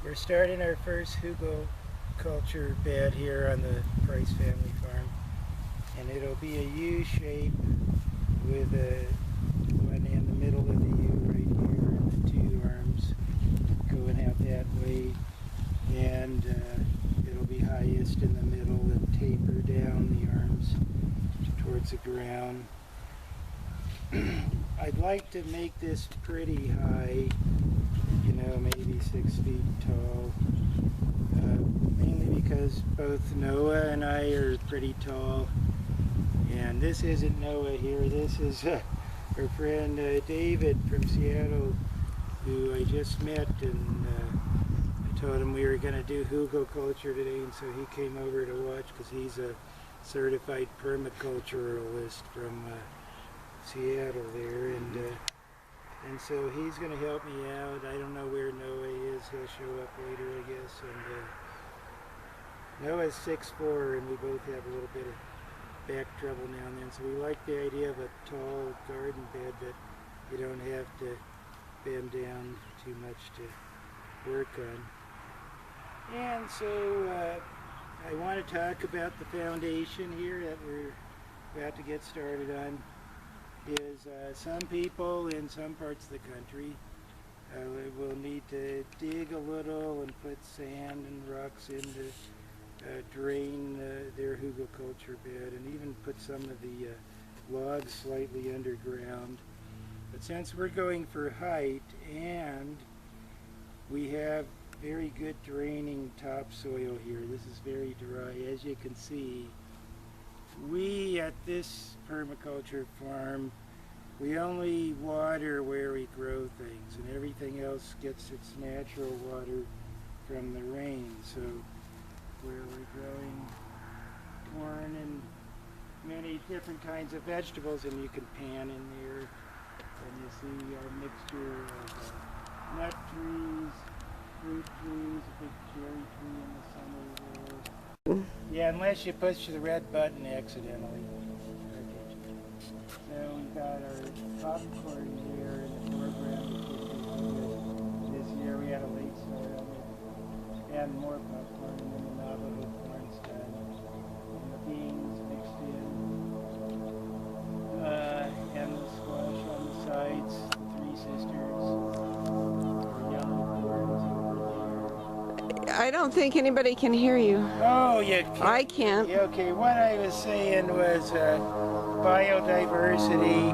We're starting our first Hugelkultur bed here on the Price family farm, and it'll be a U shape with one in the middle of the U right here and the two arms going out that way, and it'll be highest in the middle and taper down the arms towards the ground. I'd like to make this pretty high, maybe 6 feet tall, mainly because both Noah and I are pretty tall. And this isn't Noah here, this is our friend David from Seattle, who I just met, and I told him we were going to do Hugelkultur today, and so he came over to watch because he's a certified permaculturalist from Seattle there, and so he's going to help me out. I don't know where Noah is. He'll show up later, I guess. And Noah's 6'4", and we both have a little bit of back trouble now and then. So we like the idea of a tall garden bed that you don't have to bend down too much to work on. And so I want to talk about the foundation here that we're about to get started on. Is some people in some parts of the country will need to dig a little and put sand and rocks in to drain their Hugelkultur bed, and even put some of the logs slightly underground. But since we're going for height and we have very good draining topsoil here, this is very dry, as you can see. We at this permaculture farm, we only water where we grow things, and everything else gets its natural water from the rain. So where we're growing corn and many different kinds of vegetables, and you can pan in there, and you see our mixture of nut trees, fruit trees, a big cherry tree in the center there. Yeah, unless you push the red button accidentally. So we've got our popcorn here in the foreground, which is this year. We had a late start on it. And more popcorn, and then the Navajo corn's done. And the beans mixed in. And the squash on the sides, the Three Sisters. Our yellow corns over there. I don't think anybody can hear you. Oh, you can't. I can't. Yeah, okay, what I was saying was biodiversity,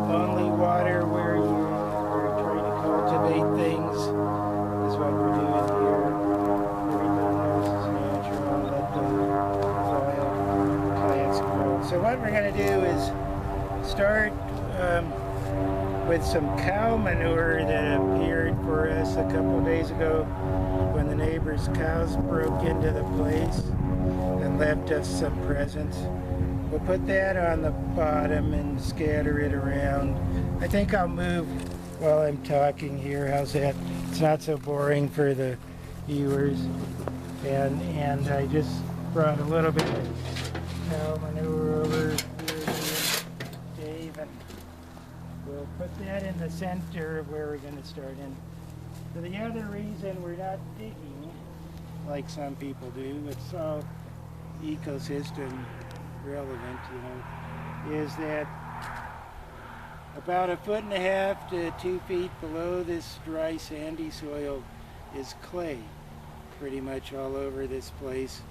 only water where you're trying to cultivate things is what we're doing here. Everything else is natural, let the soil plants grow. So what we're going to do is start with some cow manure that appeared for us a couple days ago when the neighbor's cows broke into the place and left us some presents. We'll put that on the bottom and scatter it around. I think I'll move while I'm talking here. How's that? It's not so boring for the viewers. And I just brought a little bit of cow manure over here to Dave, and we'll put that in the center of where we're going to start in. So the other reason we're not digging, like some people do, it's all ecosystem relevant, is that about 1.5 to 2 feet below this dry sandy soil is clay, pretty much all over this place.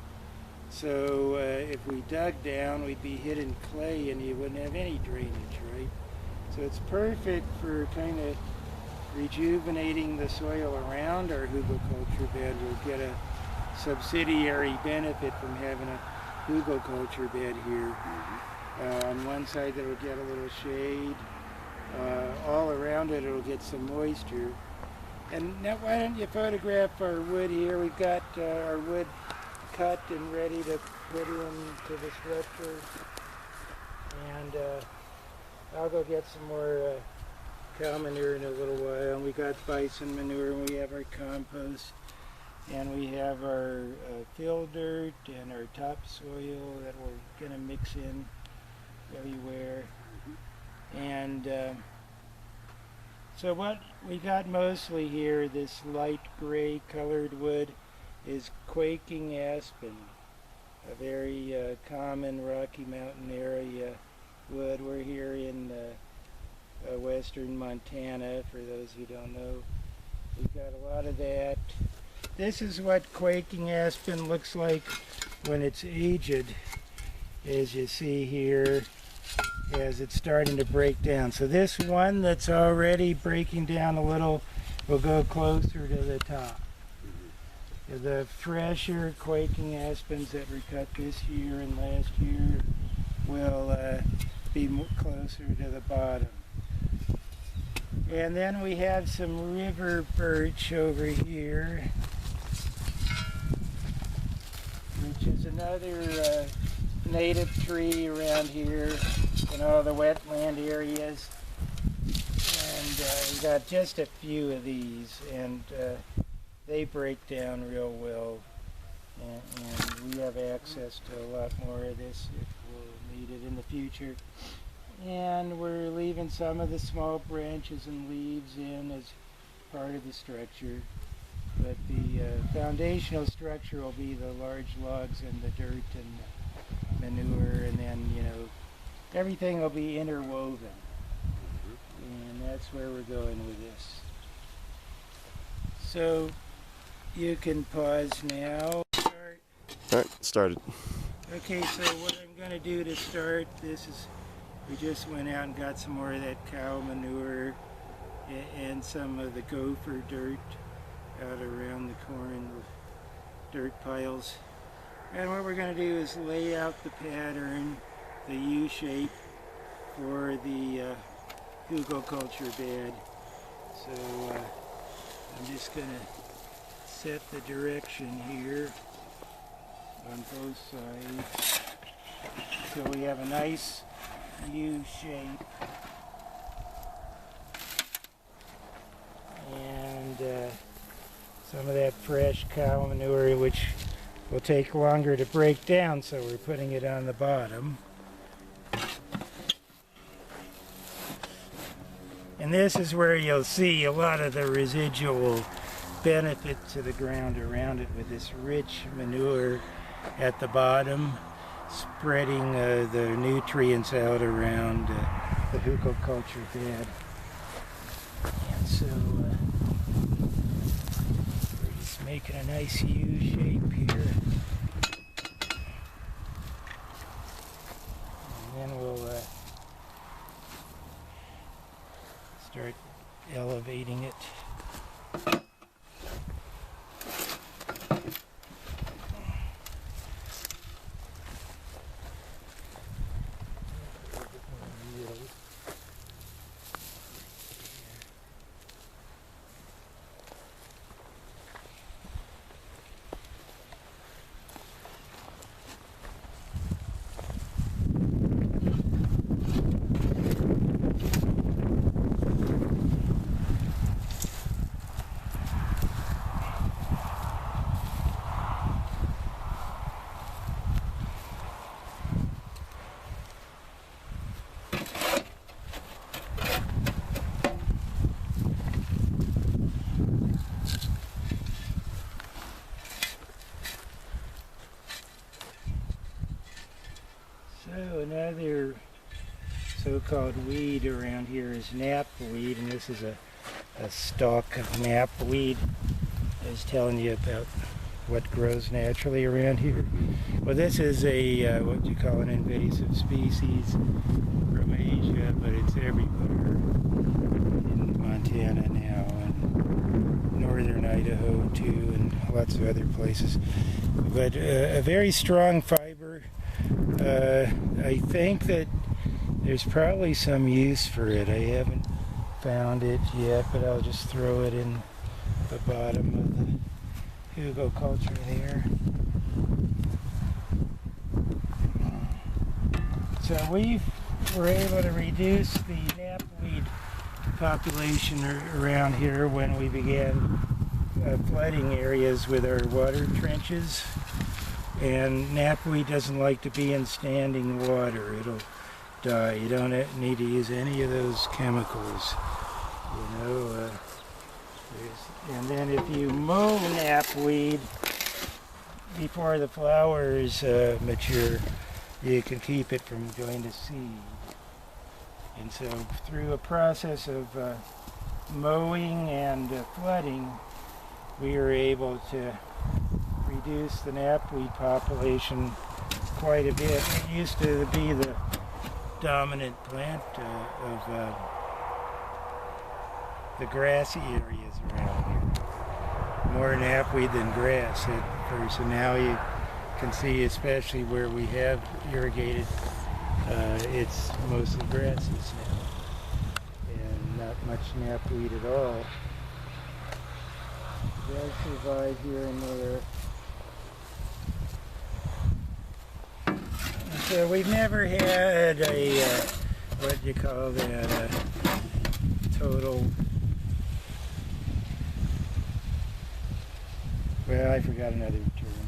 So if we dug down, we'd be hitting clay and you wouldn't have any drainage, right? So it's perfect for kind of rejuvenating the soil around our Hugelkultur bed. We'll get a subsidiary benefit from having a Hugelkultur bed here. On one side it'll get a little shade. All around it it'll get some moisture. And now why don't you photograph our wood here? We've got our wood cut and ready to put into the structure. And I'll go get some more cow manure in a little while. And we got bison manure, and we have our compost, and we have our fill dirt and our topsoil that we're gonna mix in everywhere. And So what we got mostly here, this light gray colored wood, is quaking aspen, a very common Rocky Mountain area wood. We're here in western Montana, for those who don't know. We've got a lot of that. This is what quaking aspen looks like when it's aged, as you see here, as it's starting to break down. So this one that's already breaking down a little will go closer to the top. The fresher quaking aspens that were cut this year and last year will be closer to the bottom. And then we have some river birch over here, which is another native tree around here in all the wetland areas. And we got just a few of these, and they break down real well. And we have access to a lot more of this if we'll need it in the future. And we're leaving some of the small branches and leaves in as part of the structure. But the foundational structure will be the large logs and the dirt and manure, and then, you know, everything will be interwoven. And that's where we're going with this. So you can pause now. Start. All right, started. Okay, so what I'm going to do to start this is, we just went out and got some more of that cow manure and some of the gopher dirt out around the corn with dirt piles. And what we're going to do is lay out the pattern, the U shape, for the Hugelkultur bed. So I'm just going to set the direction here on both sides so we have a nice U shape. And some of that fresh cow manure, which will take longer to break down, so we're putting it on the bottom. And this is where you'll see a lot of the residual benefit to the ground around it, with this rich manure at the bottom, spreading the nutrients out around the Hugelkultur bed. And so we're just making a nice U shape here. And then we'll start elevating it. So another so-called weed around here is knapweed, and this is a stalk of knapweed. I was telling you about what grows naturally around here. Well, this is a what you call an invasive species from Asia, but it's everywhere in Montana now, and northern Idaho too, and lots of other places. But a very strong fiber. I think that there's probably some use for it. I haven't found it yet, but I'll just throw it in the bottom of the Hugelkultur there. So we were able to reduce the knapweed population around here when we began flooding areas with our water trenches. And knapweed doesn't like to be in standing water. It'll die. You don't need to use any of those chemicals, you know. And then if you mow knapweed before the flowers mature, you can keep it from going to seed. And so through a process of mowing and flooding, we were able to reduce the knapweed population quite a bit. It used to be the dominant plant of the grassy areas around here. More knapweed than grass at first, and now you can see, especially where we have irrigated, it's mostly grasses now, and not much knapweed at all. They'll survive here and there. And so we've never had a, what do you call that, a total, well, I forgot another term.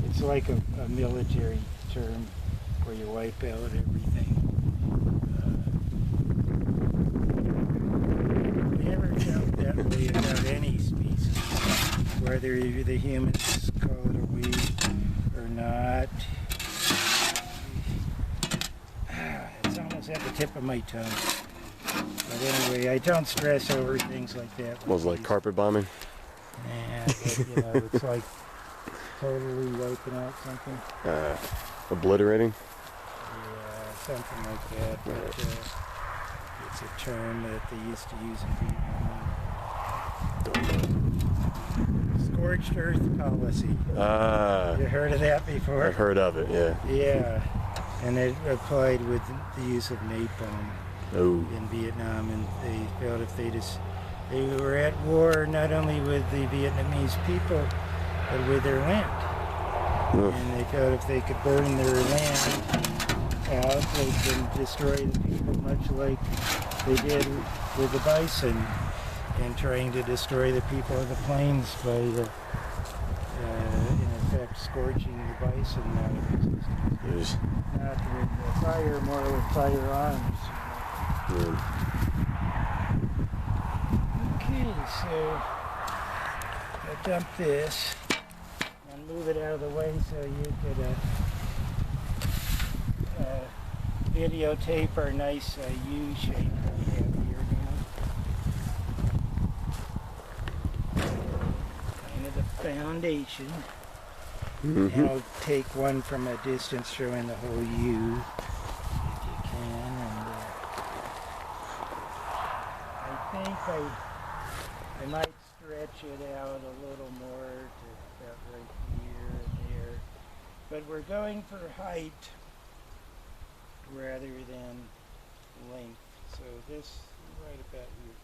It's like a military term where you wipe out everything. We never felt that way about any species, whether the humans call it a weed or not. It's almost at the tip of my tongue. But anyway, I don't stress over things like that. Was like carpet bombing? Yeah, but, you know, it's like totally wiping out something. Obliterating? Yeah, something like that. But it's a term that they used to use in Vietnam. Scorched earth policy. You heard of that before? I've heard of it, yeah. Yeah, and it applied with the use of napalm in Vietnam, and they felt if they were at war not only with the Vietnamese people, but with their land. And they felt if they could burn their land out, they could destroy the people, much like they did with the bison, and trying to destroy the people of the plains by, in effect, scorching the bison out of existence. Not with fire, more with firearms. Okay, so I'll dump this and move it out of the way so you could videotape our nice U shape that we have here now. Kind of the foundation. And I'll take one from a distance showing the whole U if you can. And I think I might stretch it out a little more to about right here and there. But we're going for height rather than length. So this right about here.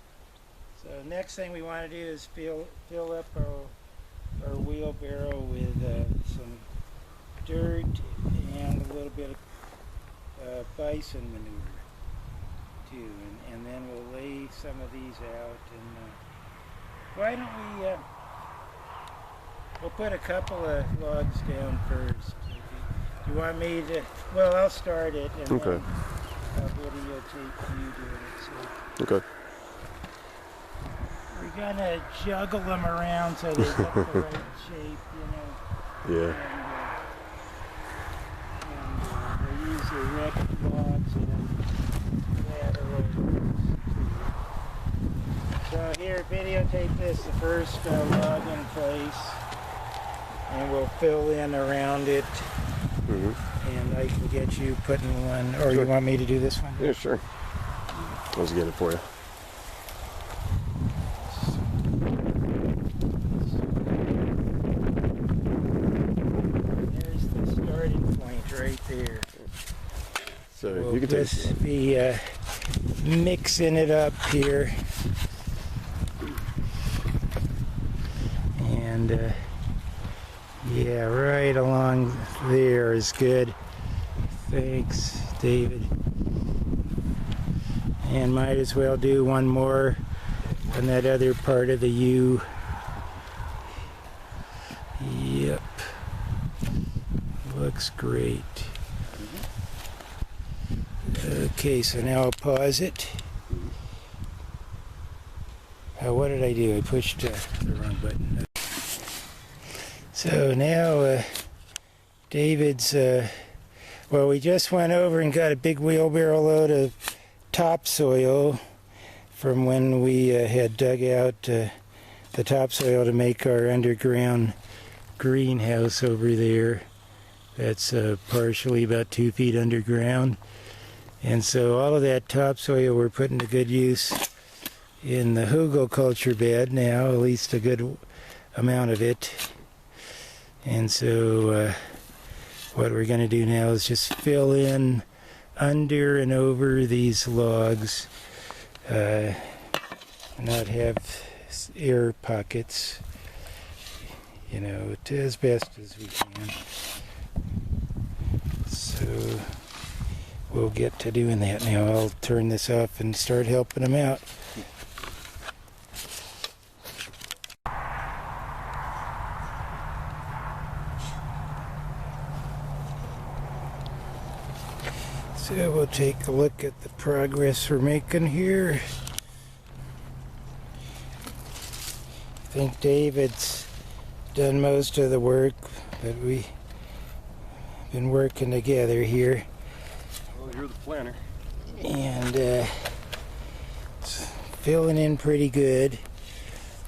So next thing we want to do is fill up our wheelbarrow with some dirt and a little bit of bison manure too, and then we'll lay some of these out. And why don't we we'll put a couple of logs down first. Do you want me to? Well, I'll start it and then I'll videotape you doing it. So. Okay. We're gonna juggle them around so they look the right shape, you know. Yeah. And we use the erect logs and lateral. So here, videotape this, the first log in place, and we'll fill in around it. And I can get you putting one, or you want me to do this one? Yeah, sure. Let's get it for you. Right there. So we'll you can just be mixing it up here, and yeah, right along there is good. Thanks, David. And might as well do one more on that other part of the U. Yep. Looks great. Okay, so now I'll pause it. What did I do? I pushed the wrong button. So now David's, well, we just went over and got a big wheelbarrow load of topsoil from when we had dug out the topsoil to make our underground greenhouse over there. That's partially about 2 feet underground. And so all of that topsoil we're putting to good use in the Hugelkultur bed now, at least a good amount of it. And so what we're going to do now is just fill in under and over these logs, not have air pockets, you know, as best as we can. So we'll get to doing that now. I'll turn this off and start helping them out. So we'll take a look at the progress we're making here. I think David's done most of the work, but we've been working together here. Well, you're the planner. And it's filling in pretty good.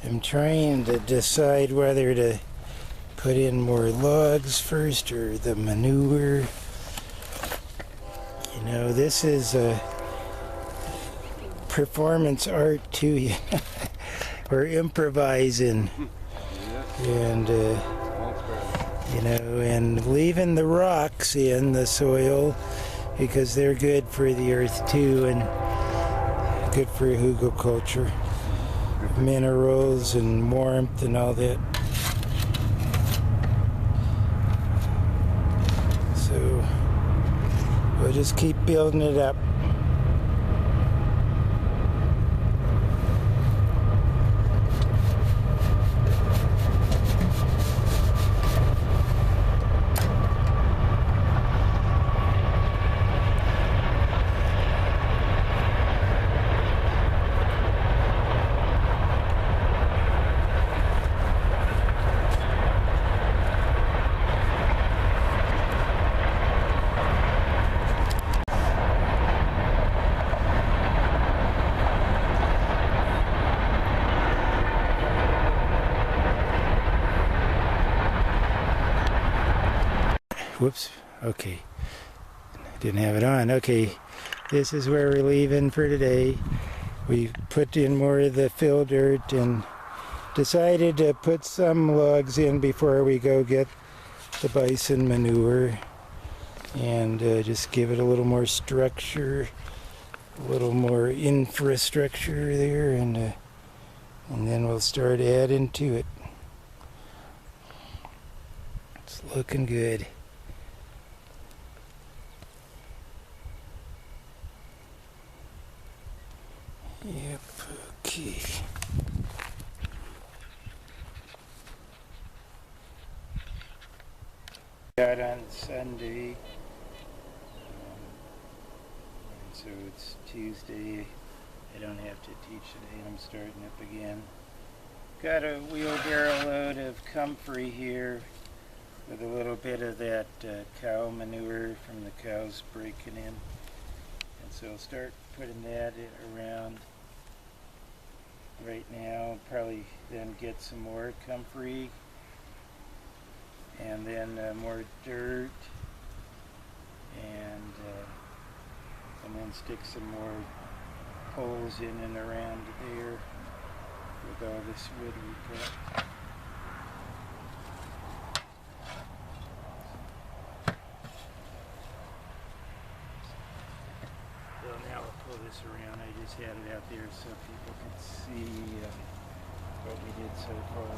I'm trying to decide whether to put in more logs first or the manure. You know, this is a performance art too. We're improvising. And you know, and leaving the rocks in the soil because they're good for the earth too, and good for Hugelkultur, minerals and warmth and all that. So we'll just keep building it up. Whoops. Okay. Didn't have it on. Okay. This is where we're leaving for today. We put in more of the fill dirt and decided to put some logs in before we go get the bison manure and just give it a little more structure, a little more infrastructure there, and then we'll start adding to it. It's looking good. Yep, okay. Got on Sunday, and so it's Tuesday. I don't have to teach today. I'm starting up again. Got a wheelbarrow load of Comfrey here with a little bit of that cow manure from the cows breaking in. And so I'll start putting that around right now. Probably then get some more Comfrey and then more dirt and then stick some more poles in and around there with all this wood we've got. So now I'll pull this around. I just had it out there so people could see what we did so far.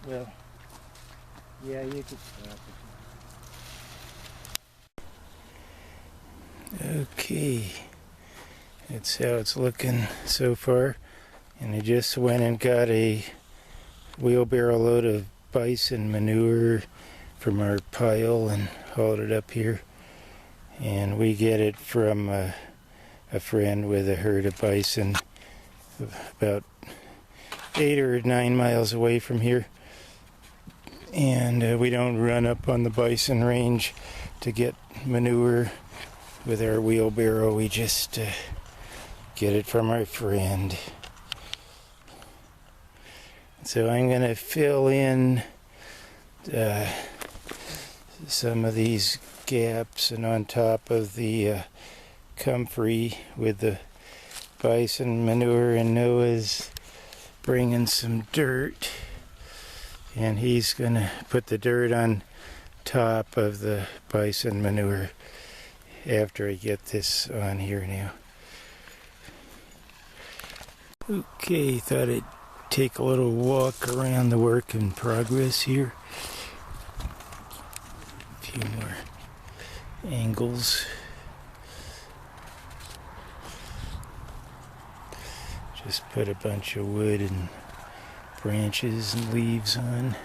Well, yeah, you could stop it. Okay, that's how it's looking so far. And I just went and got a wheelbarrow load of bison manure from our pile and hauled it up here. And we get it from a friend with a herd of bison about 8 or 9 miles away from here. And we don't run up on the bison range to get manure with our wheelbarrow. We just get it from our friend. So I'm going to fill in some of these gaps and on top of the Comfrey with the bison manure, and Noah's bringing some dirt, and he's going to put the dirt on top of the bison manure after I get this on here now. Okay, thought I'd take a little walk around the work in progress here. A few more angles. Just put a bunch of wood and branches and leaves on.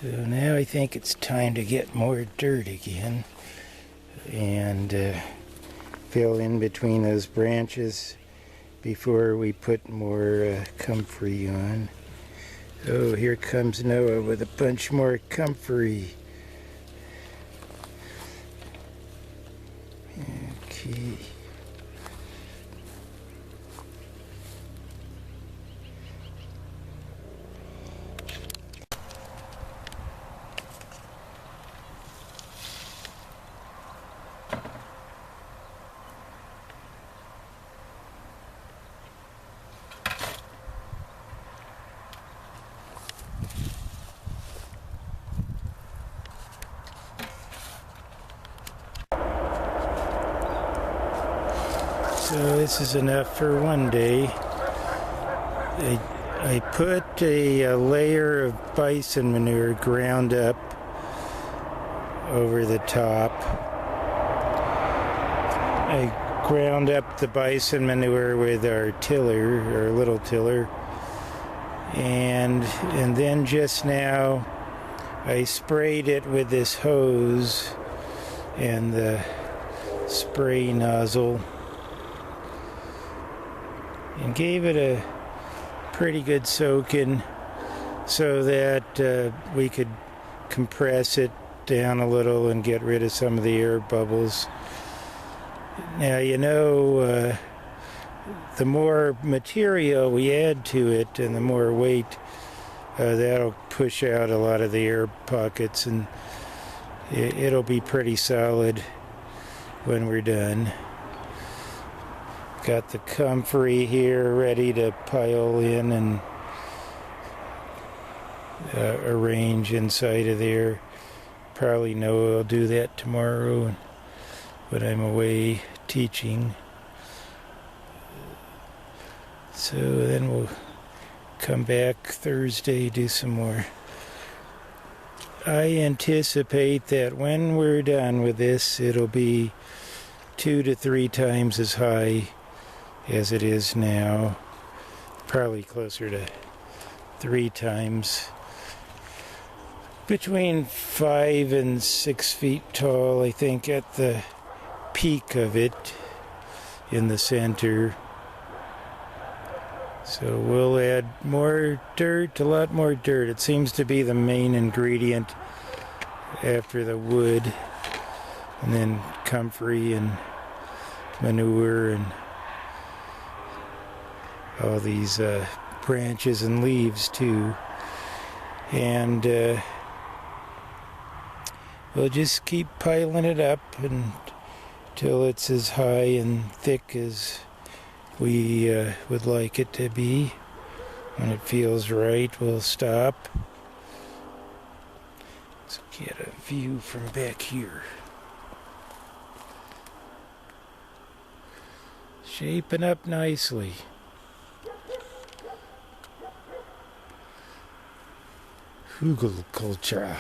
So now I think it's time to get more dirt again and fill in between those branches before we put more comfrey on. Oh, here comes Noah with a bunch more comfrey. Okay. So this is enough for one day. I put a layer of bison manure ground up over the top. I ground up the bison manure with our tiller, our little tiller, and then just now I sprayed it with this hose and the spray nozzle, and gave it a pretty good soaking so that we could compress it down a little and get rid of some of the air bubbles. Now, you know, the more material we add to it and the more weight, that'll push out a lot of the air pockets, and it'll be pretty solid when we're done. Got the comfrey here ready to pile in and arrange inside of there. Probably Noah will do that tomorrow when I'm away teaching. So then we'll come back Thursday, do some more. I anticipate that when we're done with this, it'll be 2 to 3 times as high as it is now, probably closer to 3 times. Between 5 and 6 feet tall, I think, at the peak of it. in the center. So we'll add more dirt, a lot more dirt. It seems to be the main ingredient after the wood, and then comfrey and manure and all these branches and leaves too. And we'll just keep piling it up until it's as high and thick as we would like it to be. When it feels right, we'll stop. Let's get a view from back here. Shaping up nicely. Hugelkultur.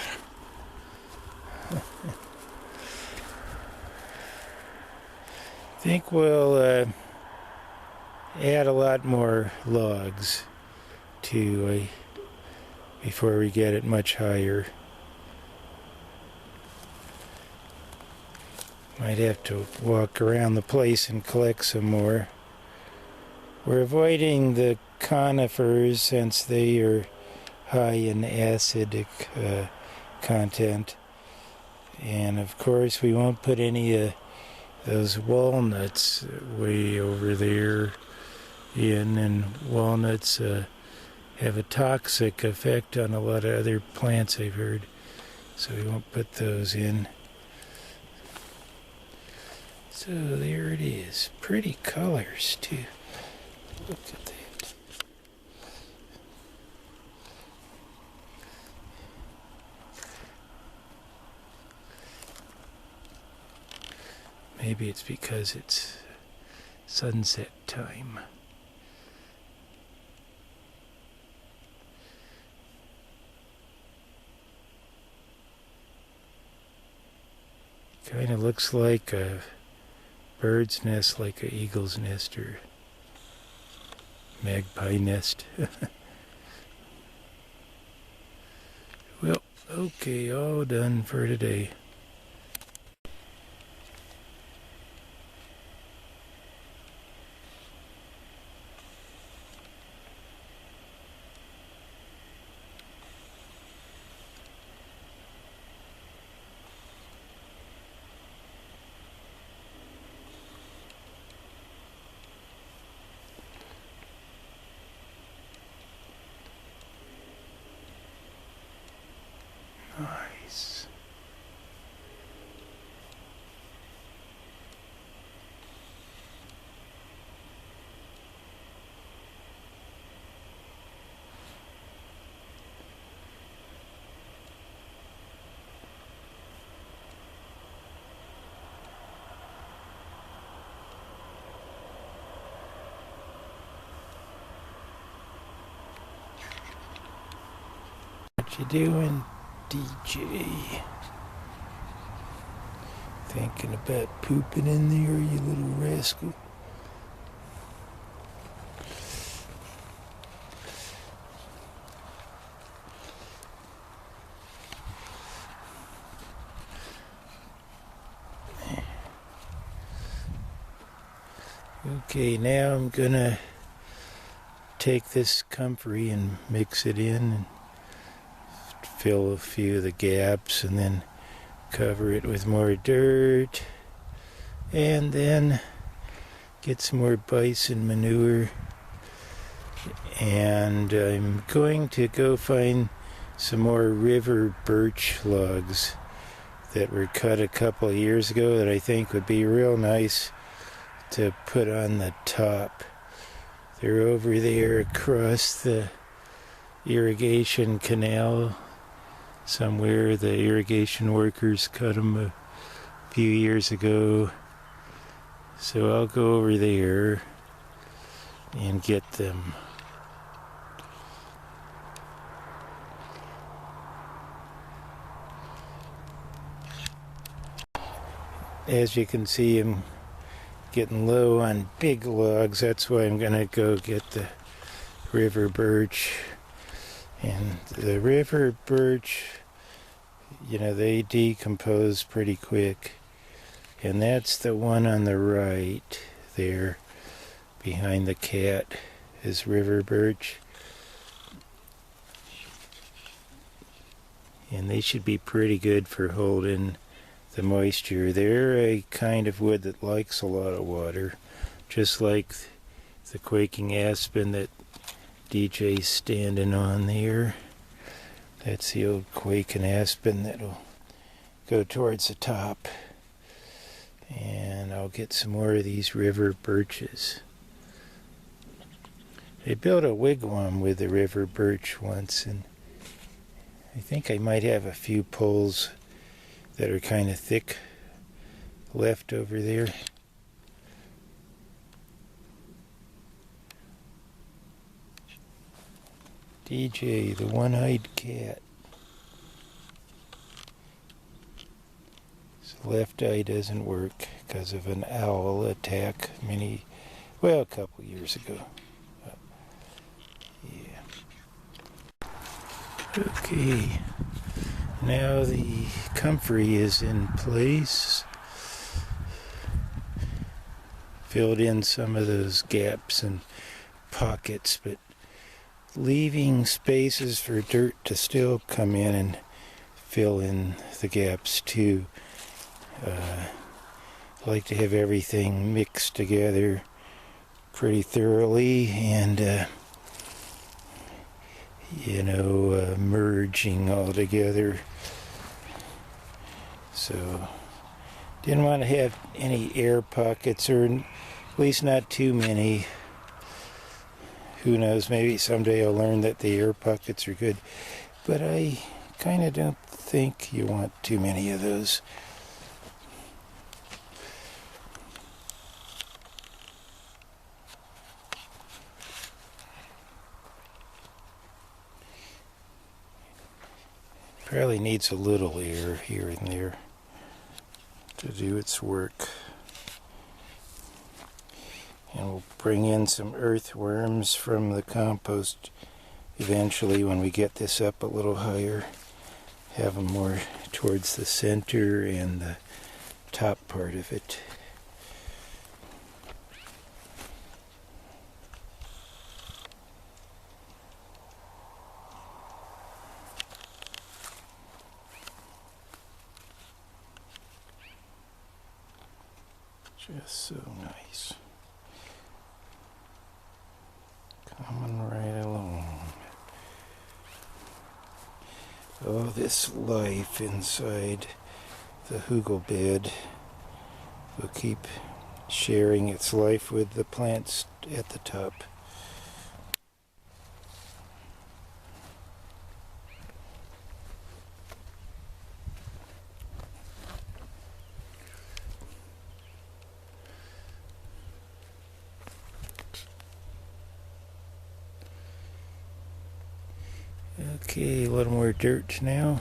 Think we'll add a lot more logs to before we get it much higher. Might have to walk around the place and collect some more. We're avoiding the conifers since they are high in acidic content. And of course we won't put any of those walnuts way over there in, and walnuts have a toxic effect on a lot of other plants, I've heard, so we won't put those in. So there it is. Pretty colors too. Look at that. Maybe it's because it's sunset time. Kind of looks like a bird's nest, like an eagle's nest or magpie nest. Well, okay, all done for today. Nice. What you doing, DJ? Thinking about pooping in there, you little rascal? Okay, now I'm gonna take this comfrey and mix it in and fill a few of the gaps, and then cover it with more dirt, and then get some more bison manure. And I'm going to go find some more river birch logs that were cut a couple of years ago that I think would be real nice to put on the top. They're over there across the irrigation canal somewhere. The irrigation workers cut them a few years ago, so I'll go over there and get them. As you can see, I'm getting low on big logs. That's why I'm gonna go get the river birch. And the river birch, you know, they decompose pretty quick. And that's the one on the right there behind the cat is river birch. And they should be pretty good for holding the moisture. They're a kind of wood that likes a lot of water, just like the quaking aspen that DJ's standing on there. That's the old quaking aspen that'll go towards the top. And I'll get some more of these river birches. They built a wigwam with the river birch once, and I think I might have a few poles that are kind of thick left over there. DJ, the one-eyed cat. His left eye doesn't work because of an owl attack a couple years ago. Yeah. Okay. Now the Comfrey is in place. Filled in some of those gaps and pockets, but leaving spaces for dirt to still come in and fill in the gaps too. I like to have everything mixed together pretty thoroughly and merging all together. So didn't want to have any air pockets, or at least not too many. Who knows, maybe someday I'll learn that the air pockets are good, but I kind of don't think you want too many of those. Probably needs a little air here and there to do its work. And we'll bring in some earthworms from the compost eventually when we get this up a little higher. Have them more towards the center and the top part of it. Just so nice. Coming right along. Oh, this life inside the hugel bed will keep sharing its life with the plants at the top. Okay, a little more dirt now.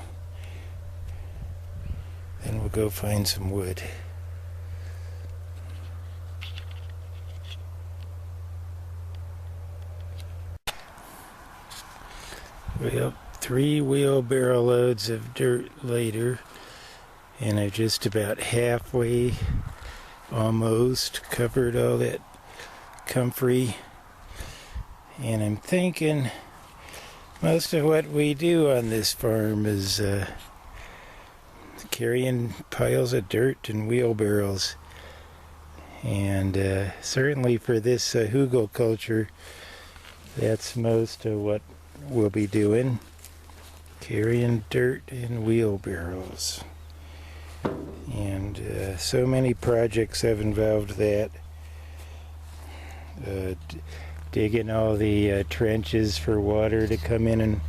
Then we'll go find some wood. Well, 3 wheelbarrow loads of dirt later, and I've just about halfway almost covered all that comfrey. And I'm thinking most of what we do on this farm is carrying piles of dirt and wheelbarrows. And certainly for this Hugelkultur, that's most of what we'll be doing. Carrying dirt in wheelbarrows. And so many projects have involved that. Digging all the trenches for water to come in and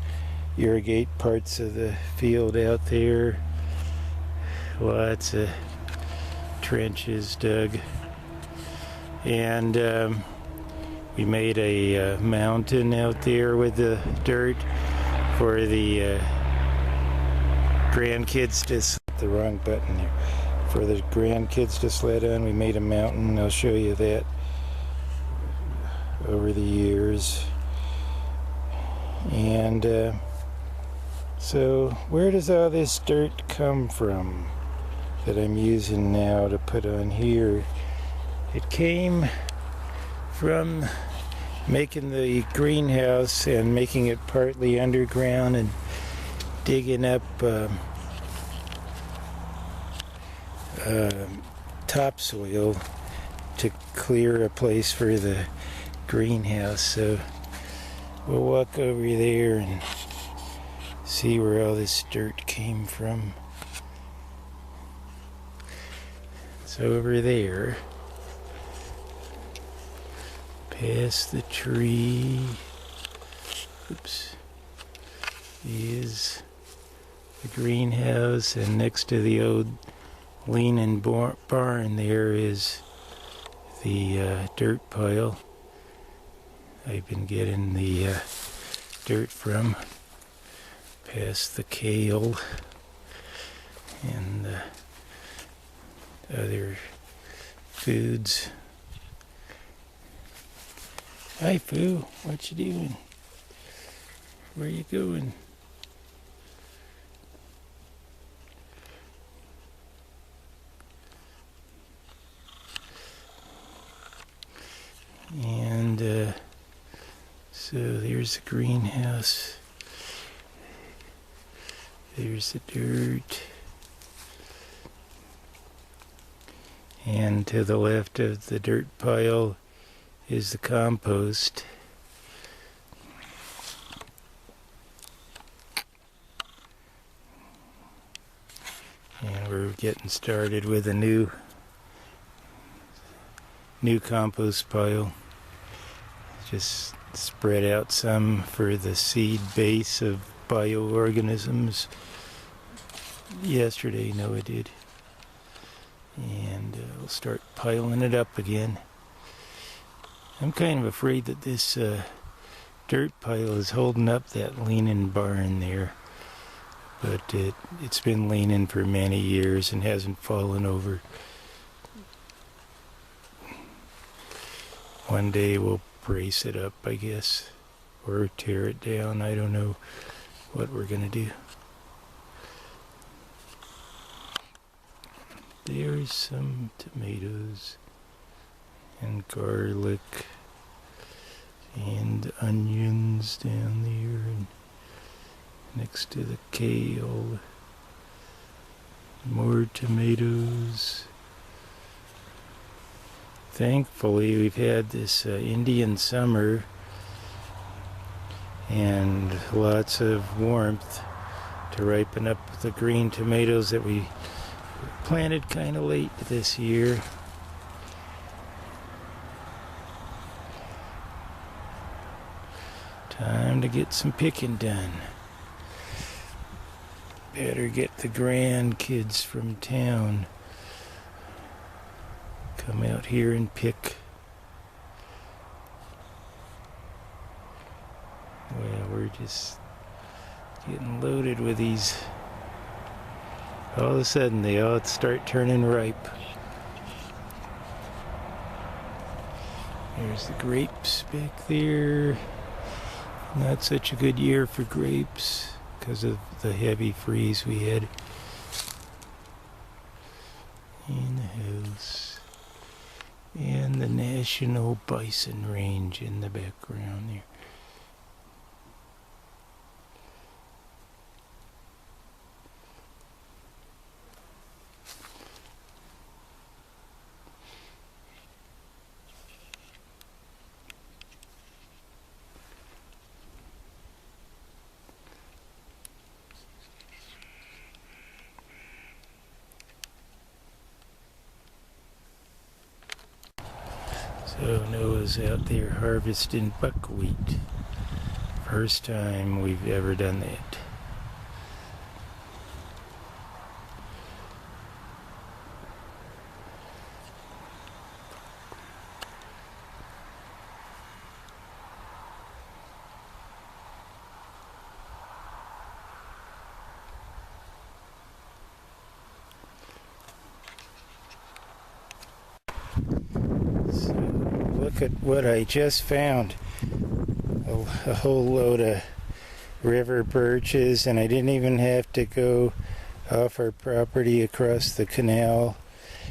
irrigate parts of the field out there. Lots of trenches dug. And we made a mountain out there with the dirt for the grandkids to the wrong button there. For the grandkids to sled on, we made a mountain. I'll show you that over the years. And so where does all this dirt come from that I'm using now to put on here? It came from making the greenhouse and making it partly underground and digging up topsoil to clear a place for the greenhouse. So we'll walk over there and see where all this dirt came from. It's over there, past the tree. Oops. Is the greenhouse, and next to the old leaning barn there is the dirt pile I've been getting the dirt from, past the kale and other foods. Hi, Foo. What you doing? Where you going? And so there's the greenhouse. There's the dirt. And to the left of the dirt pile is the compost. And we're getting started with a new compost pile. Just spread out some for the seed base of bioorganisms. Yesterday, Noah did. And we'll start piling it up again. I'm kind of afraid that this dirt pile is holding up that leaning barn there. But it's been leaning for many years and hasn't fallen over. One day we'll brace it up, I guess, or tear it down. I don't know what we're gonna do. There's some tomatoes and garlic and onions down there, and next to the kale, more tomatoes. Thankfully, we've had this Indian summer and lots of warmth to ripen up the green tomatoes that we planted kind of late this year. Time to get some picking done. Better get the grandkids from town. Come out here and pick. Well, we're just getting loaded with these. All of a sudden they all start turning ripe. There's the grapes back there. Not such a good year for grapes because of the heavy freeze we had in the house. And the National Bison Range in the background there. So Noah's out there harvesting buckwheat. First time we've ever done that. Look at what I just found. A whole load of river birches, and I didn't even have to go off our property across the canal.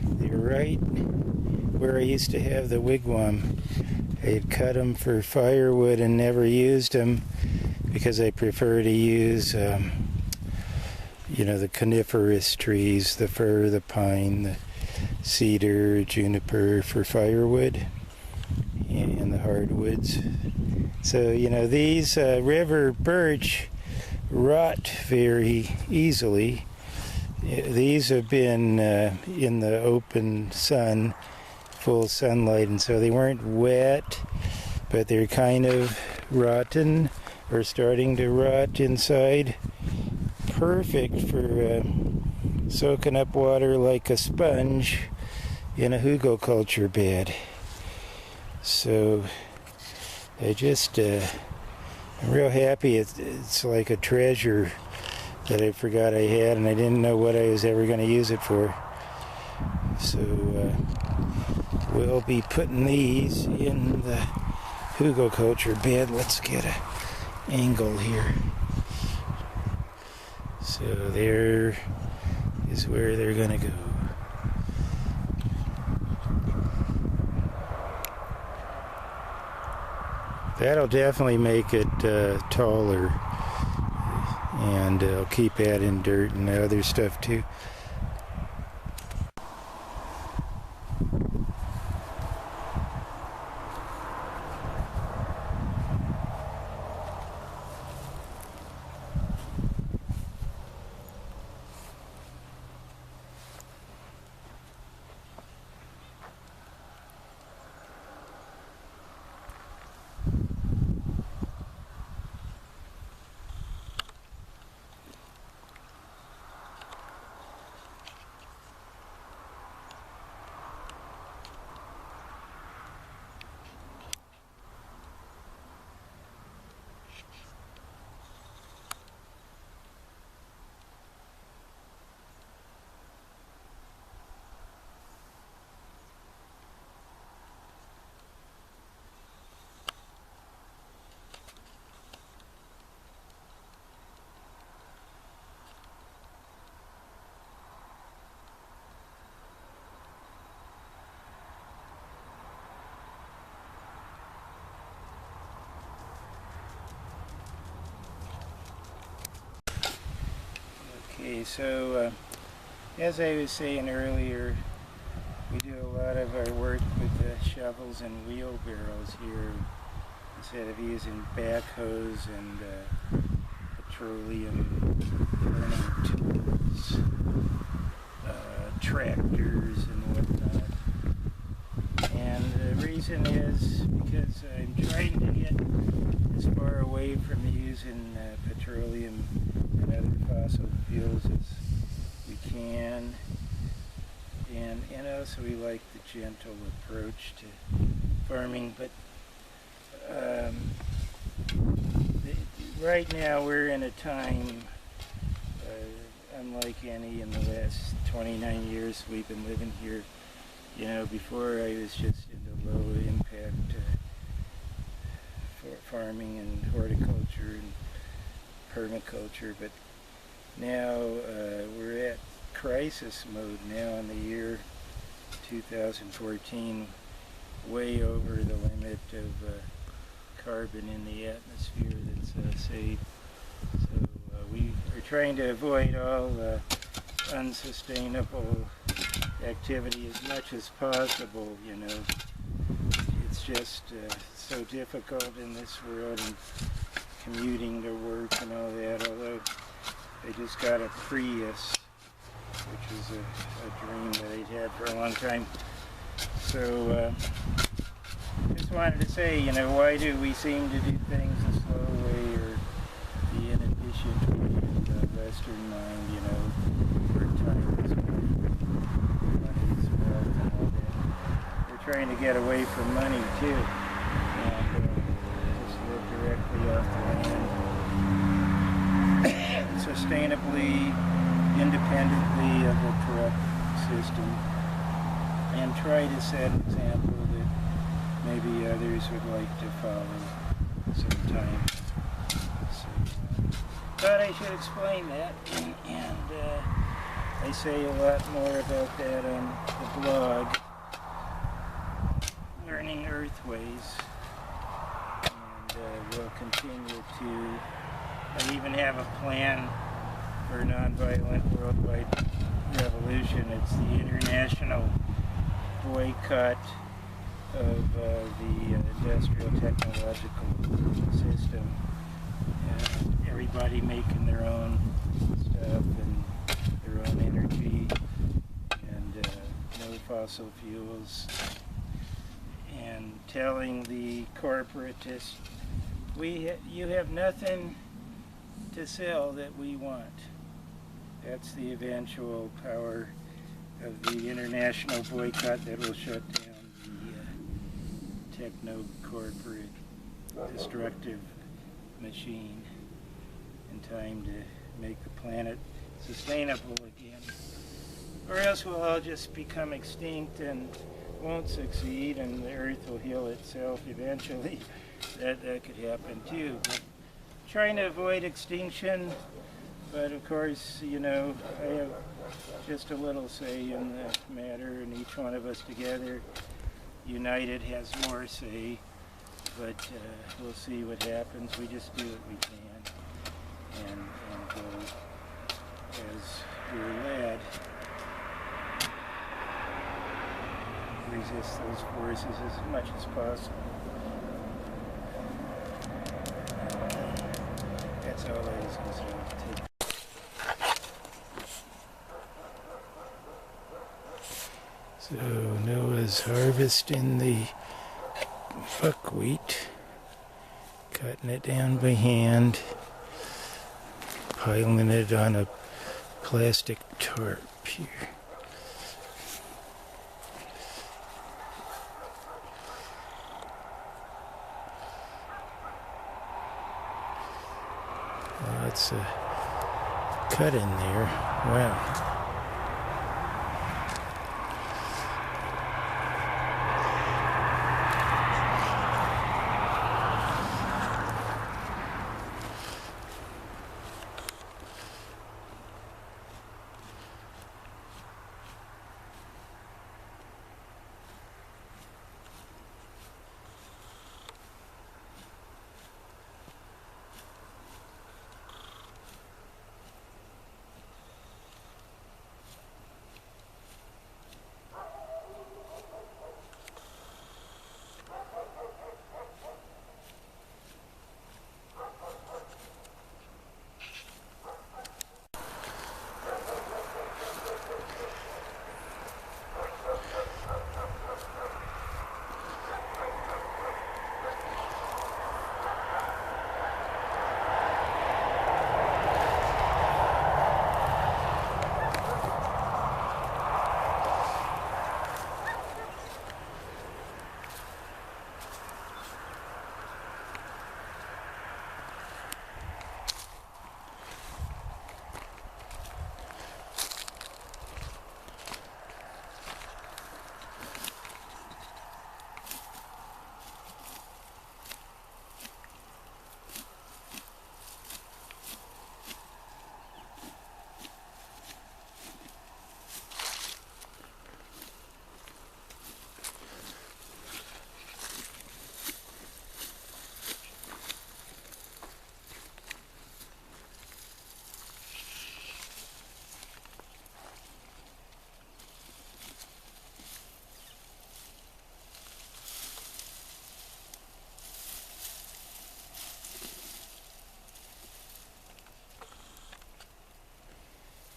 They're right where I used to have the wigwam. I had cut them for firewood and never used them because I prefer to use, the coniferous trees, the fir, the pine, the cedar, juniper for firewood, and the hardwoods. So, these river birch rot very easily. These have been in the open sun, full sunlight, and so they weren't wet, but they're kind of rotten or starting to rot inside. Perfect for soaking up water like a sponge in a Hugelkultur bed. So I'm real happy. It's like a treasure that I forgot I had, and I didn't know what I was ever going to use it for. So we'll be putting these in the Hugelkultur bed. Let's get an angle here. So there is where they're going to go. That'll definitely make it taller, and I'll keep adding dirt and other stuff too. Okay, so as I was saying earlier, we do a lot of our work with shovels and wheelbarrows here instead of using backhoes and petroleum burning tools, tractors and whatnot. And the reason is because I'm trying to get as far away from using petroleum and other fossil fuels as we can, and also we like the gentle approach to farming. But right now we're in a time unlike any in the last 29 years we've been living here. Before I was just into low impact farming and horticulture and permaculture, but now we're at crisis mode now in the year 2014, way over the limit of carbon in the atmosphere that's saved. So we are trying to avoid all unsustainable activity as much as possible. It's just so difficult in this world, and commuting to work and all that, although I just got a Prius, which is a dream that I'd had for a long time. So just wanted to say, why do we seem to do things a slow way or the inefficient way in the Western mind, work time is money is wealth and all that. We're trying to get away from money too, and just live directly off the land, sustainably, independently of the corrupt system, and try to set an example that maybe others would like to follow sometime. So, thought I should explain that, and I say a lot more about that on the blog. strengthening earthways, and we'll continue to. I even have a plan for a nonviolent worldwide revolution. It's the international boycott of the industrial technological system. Everybody making their own stuff and their own energy, and no fossil fuels, and telling the corporatists, you have nothing to sell that we want. That's the eventual power of the international boycott that will shut down the techno-corporate destructive machine in time to make the planet sustainable again. Or else we'll all just become extinct and won't succeed, and the earth will heal itself eventually. That could happen too. But trying to avoid extinction, but of course, you know, I have just a little say in the matter, and each one of us together, united, has more say. But we'll see what happens. We just do what we can, and go as we're led. Resist those forces as much as possible. That's all I was concerned to take. So Noah's harvesting the buckwheat, cutting it down by hand, piling it on a plastic tarp here. Lots of cut in there. Wow.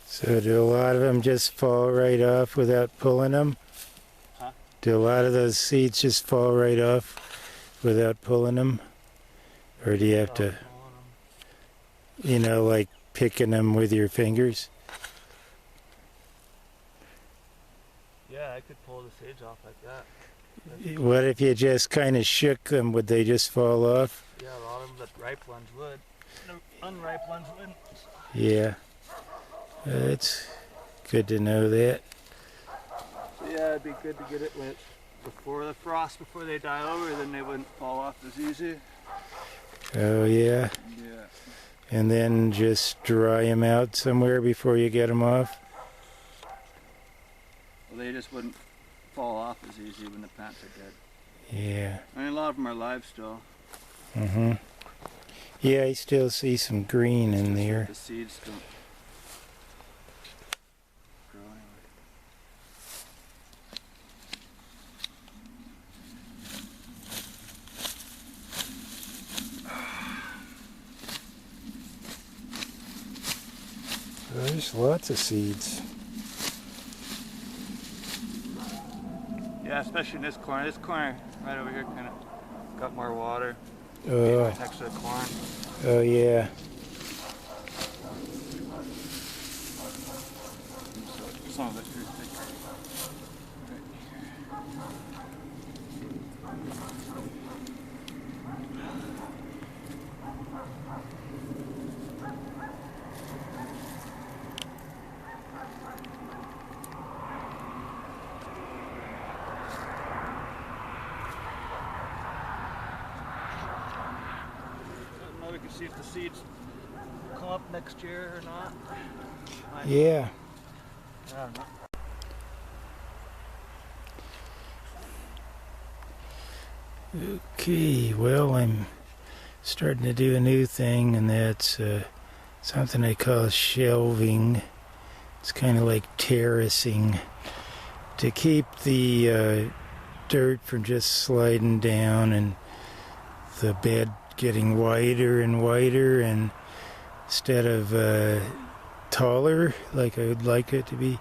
So do a lot of them just fall right off without pulling them? Huh? Do a lot of those seeds just fall right off without pulling them? Or do you have to, you know, like picking them with your fingers? Yeah, I could pull the sage off like that. What if you just kind of shook them? Would they just fall off? Yeah, a lot of the ripe ones would. The unripe ones wouldn't. Yeah. It's good to know that. Yeah, it'd be good to get it lit before the frost, before they die over, then they wouldn't fall off as easy. Oh yeah? Yeah. And then just dry them out somewhere before you get them off? Well, they just wouldn't fall off as easy when the plants are dead. Yeah. I mean, a lot of them are live still. Mm-hmm. Yeah, I still see some green in there. The seeds don't grow anyway. There's lots of seeds. Yeah, especially in this corner. This corner right over here kind of got more water. Oh, Next to the corn. oh yeah. Some of it's too thick. Now we can see if the seeds come up next year or not. Yeah. I don't know. Okay, well, I'm starting to do a new thing, and that's something I call shelving. It's kind of like terracing to keep the dirt from just sliding down and the bed getting wider and wider, and instead of taller like I would like it to be.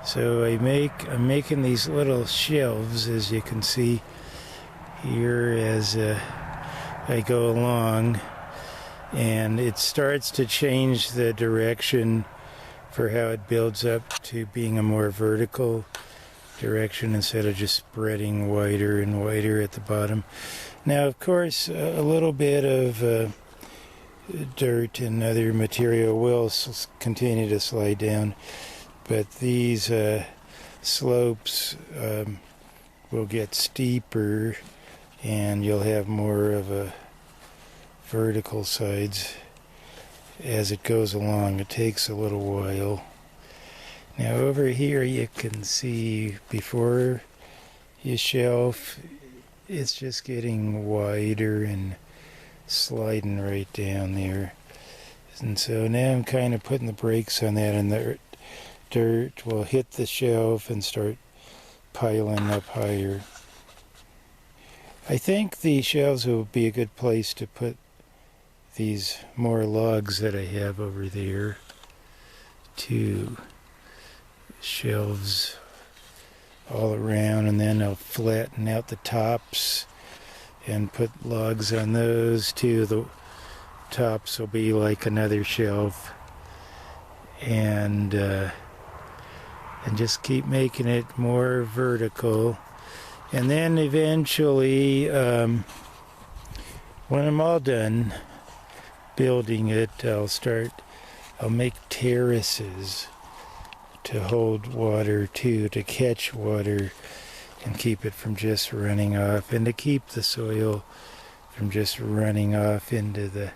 So I'm making these little shelves, as you can see here, as I go along, and it starts to change the direction for how it builds up to being a more vertical direction instead of just spreading wider and wider at the bottom. Now, of course, a little bit of dirt and other material will continue to slide down, but these slopes will get steeper, and you'll have more of a vertical sides as it goes along. It takes a little while. Now over here you can see before you shelf, it's just getting wider and sliding right down there. And so now I'm kind of putting the brakes on that, and the dirt will hit the shelf and start piling up higher. I think the shelves will be a good place to put these more logs that I have over there. 2 shelves all around, and then I'll flatten out the tops and put logs on those too. The tops will be like another shelf, and just keep making it more vertical. And then eventually, when I'm all done building it, I'll make terraces to hold water too, to catch water and keep it from just running off, and to keep the soil from just running off into the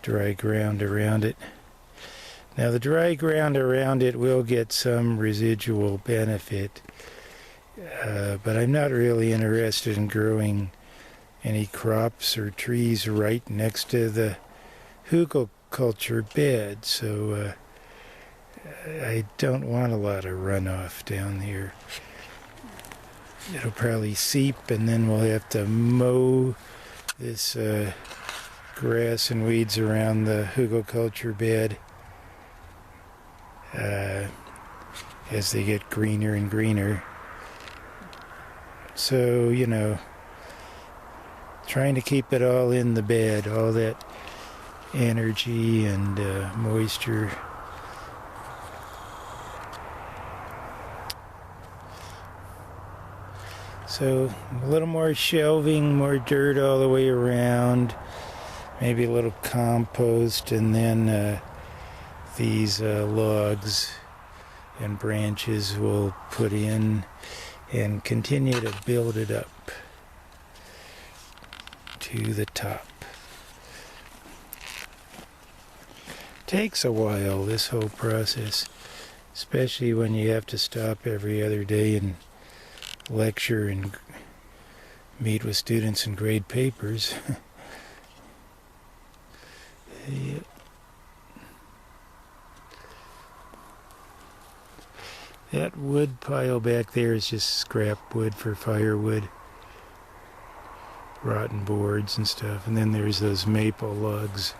dry ground around it. Now the dry ground around it will get some residual benefit, but I'm not really interested in growing any crops or trees right next to the Hugelkultur bed, so I don't want a lot of runoff down here. It'll probably seep, and then we'll have to mow this grass and weeds around the Hugelkultur bed as they get greener and greener. So, you know, trying to keep it all in the bed, all that energy and moisture. So a little more shelving, more dirt all the way around, maybe a little compost, and then these logs and branches we'll put in and continue to build it up to the top. Takes a while, this whole process, especially when you have to stop every other day and lecture and meet with students and grade papers. Yeah. That wood pile back there is just scrap wood for firewood, rotten boards and stuff. And then there's those maple logs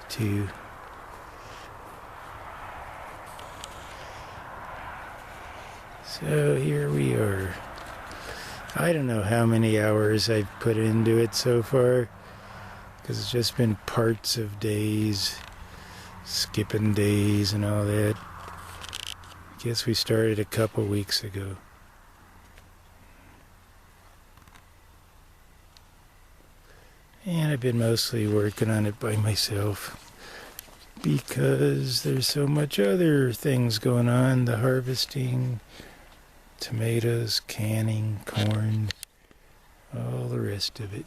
too. So here we are. I don't know how many hours I've put into it so far, because it's just been parts of days, skipping days and all that. I guess we started a couple weeks ago. And I've been mostly working on it by myself because there's so much other things going on, the harvesting, tomatoes, canning, corn, all the rest of it.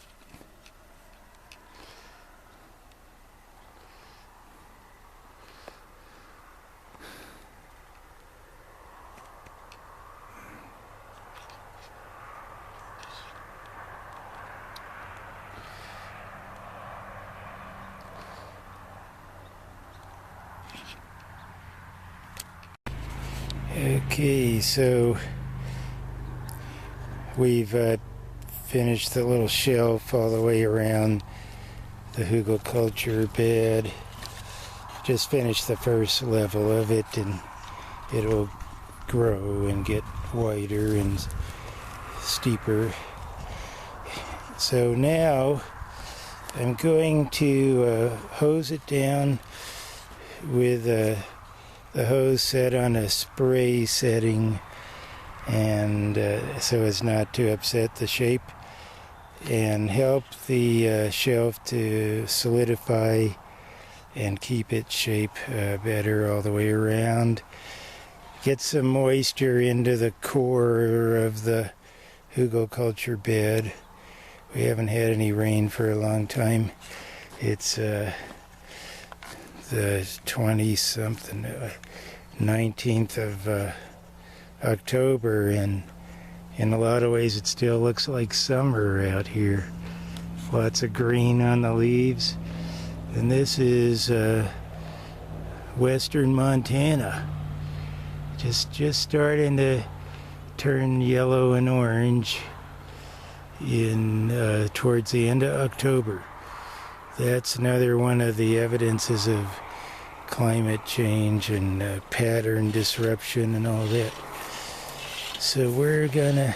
Okay, so we've finished the little shelf all the way around the Hugelkultur bed. Just finished the first level of it, and it'll grow and get wider and steeper. So now I'm going to hose it down with the hose set on a spray setting, and so as not to upset the shape, and help the shelf to solidify and keep its shape better all the way around. Get some moisture into the core of the Hugelkultur bed. We haven't had any rain for a long time. It's the 20-something, 19th of October, and in a lot of ways it still looks like summer out here. Lots of green on the leaves. And this is western Montana. Just starting to turn yellow and orange in towards the end of October. That's another one of the evidences of climate change and pattern disruption and all that. So we're gonna,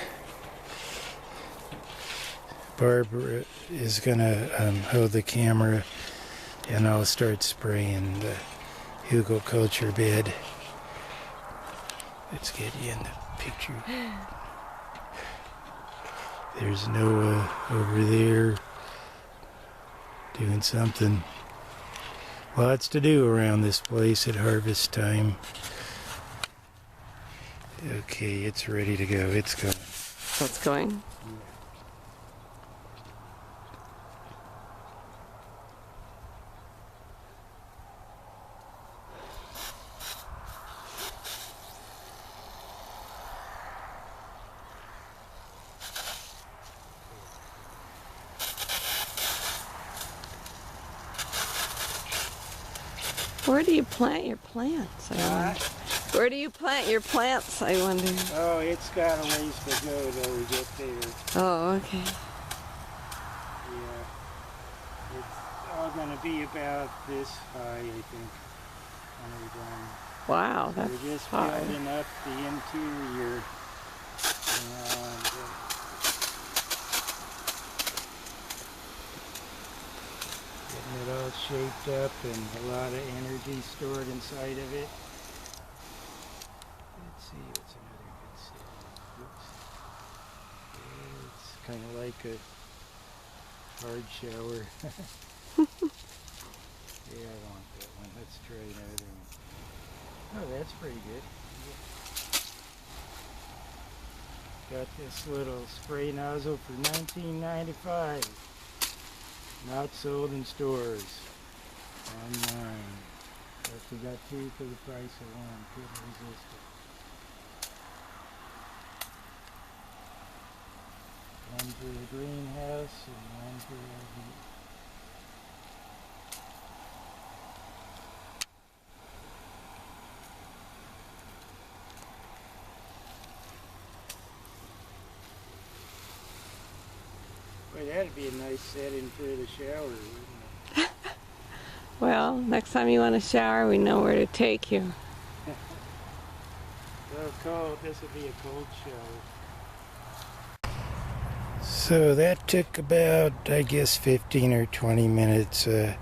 Barbara is gonna hold the camera, and I'll start spraying the Hugelkultur bed. Let's get you in the picture. There's Noah over there doing something. Lots to do around this place at harvest time. Okay, it's ready to go. It's going. So it's going. Where do you plant your plants, I wonder? Where do you plant your plants, I wonder? Oh, it's got a ways to go till we get there. Oh, okay. Yeah. It's all going to be about this high, I think, when we're done. Wow, that's We're just high. building up the interior. And, getting it all shaped up and a lot of energy stored inside of it. Let's see what's another good setting. Oops. It's kind of like a hard shower. Yeah, I want that one. Let's try another one. Oh, that's pretty good. Got this little spray nozzle for $19.95. Not sold in stores. Online. But we got two for the price of one. Couldn't resist it. one for the greenhouse and one for the Boy, that'd be a nice setting for the shower, wouldn't it? Well, next time you want to shower, we know where to take you. So cold, this would be a cold shower. So that took about, I guess, 15 or 20 minutes to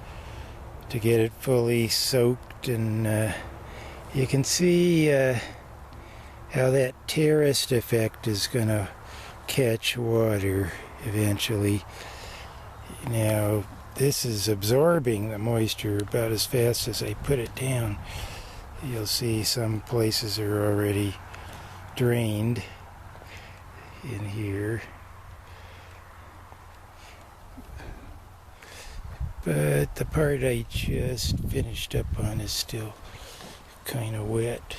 get it fully soaked, and you can see how that terraced effect is going to catch water eventually. Now, this is absorbing the moisture about as fast as I put it down. You'll see some places are already drained in here. But the part I just finished up on is still kind of wet.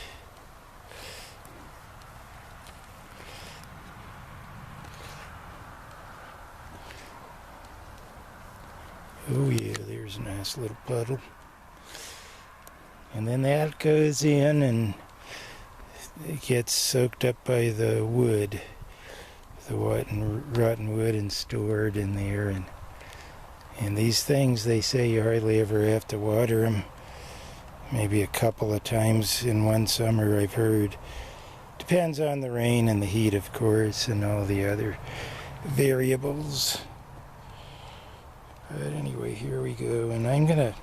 Oh yeah, there's a nice little puddle. And then that goes in and it gets soaked up by the wood, the rotten wood, and stored in there. And these things, they say you hardly ever have to water them. Maybe a couple of times in one summer, I've heard. Depends on the rain and the heat, of course, and all the other variables. But anyway, here we go. And I'm going to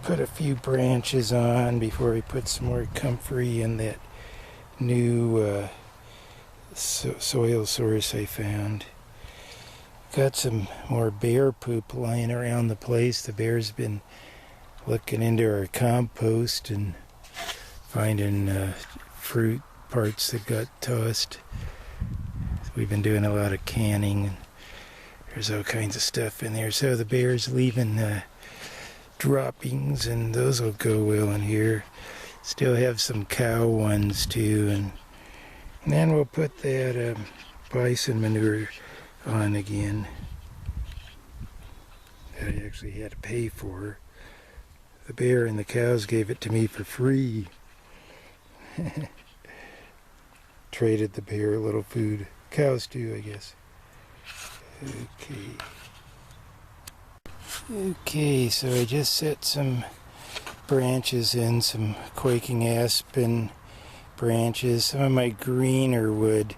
put a few branches on before I put some more comfrey in that new soil source I found. Got some more bear poop lying around the place. The bear's been looking into our compost and finding fruit parts that got tossed. We've been doing a lot of canning. There's all kinds of stuff in there. So the bear's leaving droppings, and those will go well in here. Still have some cow ones too, and then we'll put that bison manure on again. That I actually had to pay for. The bear and the cows gave it to me for free. Traded the bear a little food. Cows too, I guess. Okay, so I just set some branches in, some quaking aspen branches, some of my greener wood.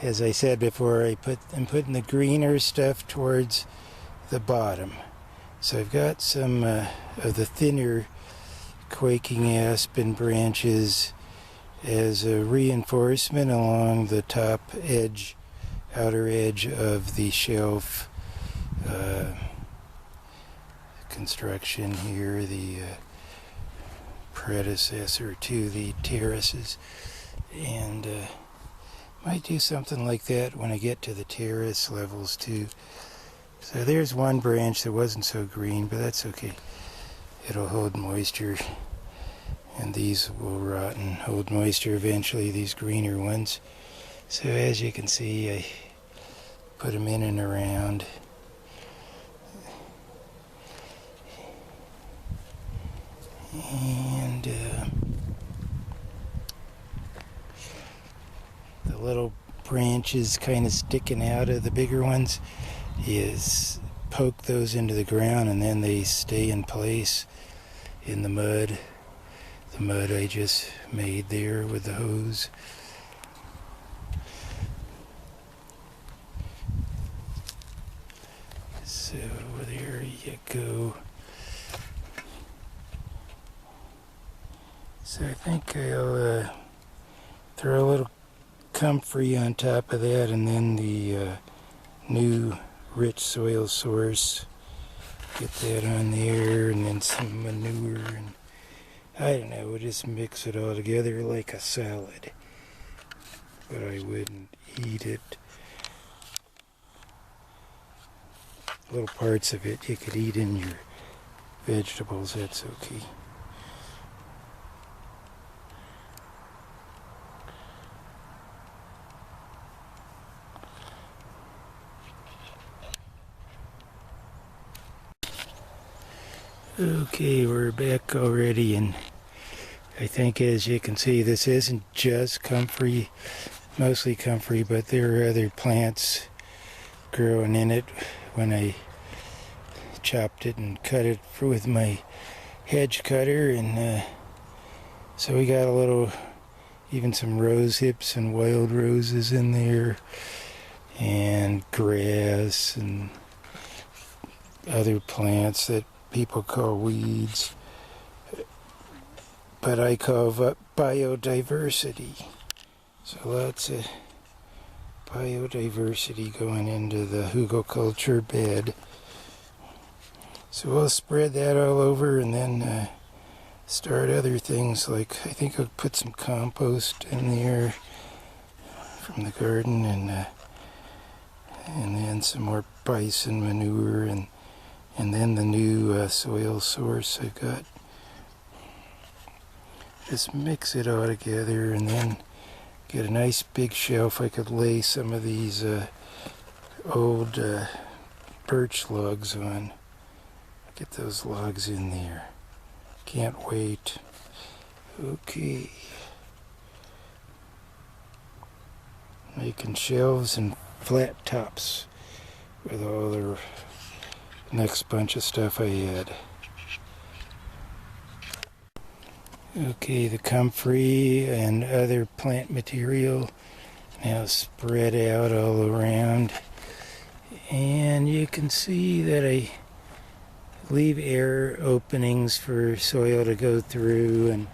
As I said before, I'm putting the greener stuff towards the bottom. So I've got some of the thinner quaking aspen branches as a reinforcement along the top edge, outer edge of the shelf construction here, the predecessor to the terraces. And might do something like that when I get to the terrace levels too. So there's one branch that wasn't so green, but that's okay. It'll hold moisture, and these will rot and hold moisture eventually, these greener ones. So as you can see, I put them in and around. And the little branches kind of sticking out of the bigger ones is poke those into the ground, and then they stay in place in the mud. The mud I just made there with the hose. So there you go. So I think I'll throw a little comfrey on top of that, and then the new rich soil source. Get that on there, and then some manure, and I don't know, we'll just mix it all together like a salad. But I wouldn't eat it. Little parts of it you could eat in your vegetables, that's okay. Okay, we're back already, and I think as you can see, this isn't just comfrey, mostly comfrey, but there are other plants growing in it when I chopped it and cut it with my hedge cutter. And so we got a little, even some rose hips and wild roses in there, and grass and other plants that people call weeds, but I call biodiversity. So lots of biodiversity going into the Hugelkultur bed. So we'll spread that all over, and then start other things, like I think I'll put some compost in there from the garden, and then some more bison manure, and then the new soil source I've got. Just mix it all together, and then get a nice big shelf. I could lay some of these old birch logs on. Get those logs in there. Can't wait. Okay. Making shelves and flat tops with all the next bunch of stuff I had. Okay, the comfrey and other plant material now spread out all around, and you can see that I leave air openings for soil to go through and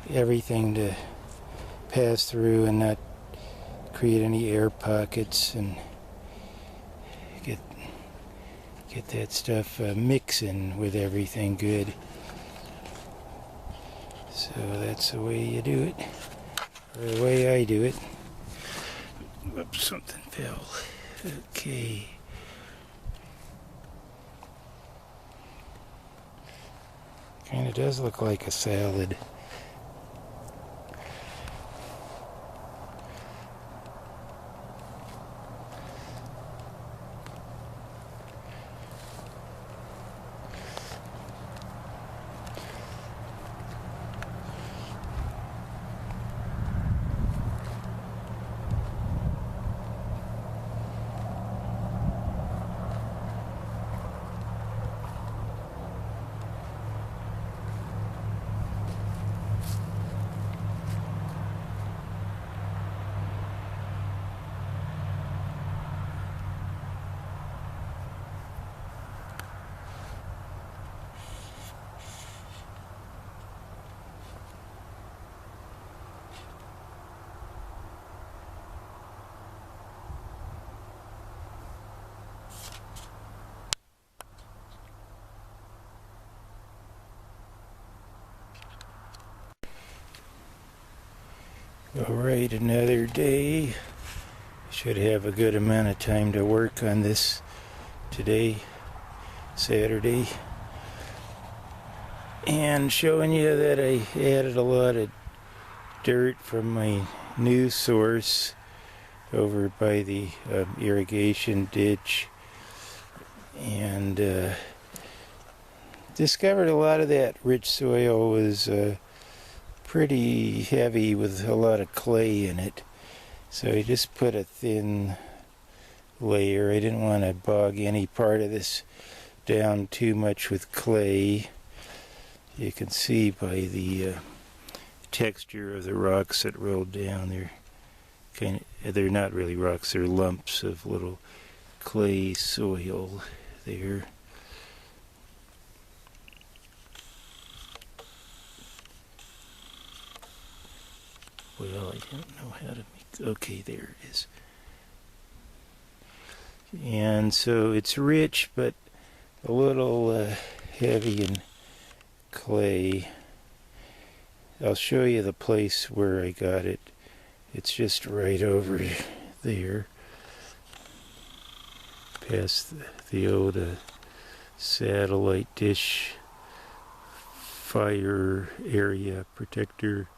everything to pass through, and not create any air pockets, and get that stuff mixing with everything good. So that's the way you do it, or the way I do it. Whoops, something fell. Okay. Kind of does look like a salad. Alright, another day. Should have a good amount of time to work on this today, Saturday. And showing you that I added a lot of dirt from my new source over by the irrigation ditch. And discovered a lot of that rich soil was pretty heavy with a lot of clay in it, so I just put a thin layer. I didn't want to bog any part of this down too much with clay. You can see by the texture of the rocks that rolled down, they're not really rocks, they're lumps of little clay soil there. Well, I don't know how to make... Okay, there it is. And so it's rich, but a little heavy in clay. I'll show you the place where I got it. It's just right over there, past the old satellite dish fire area protector.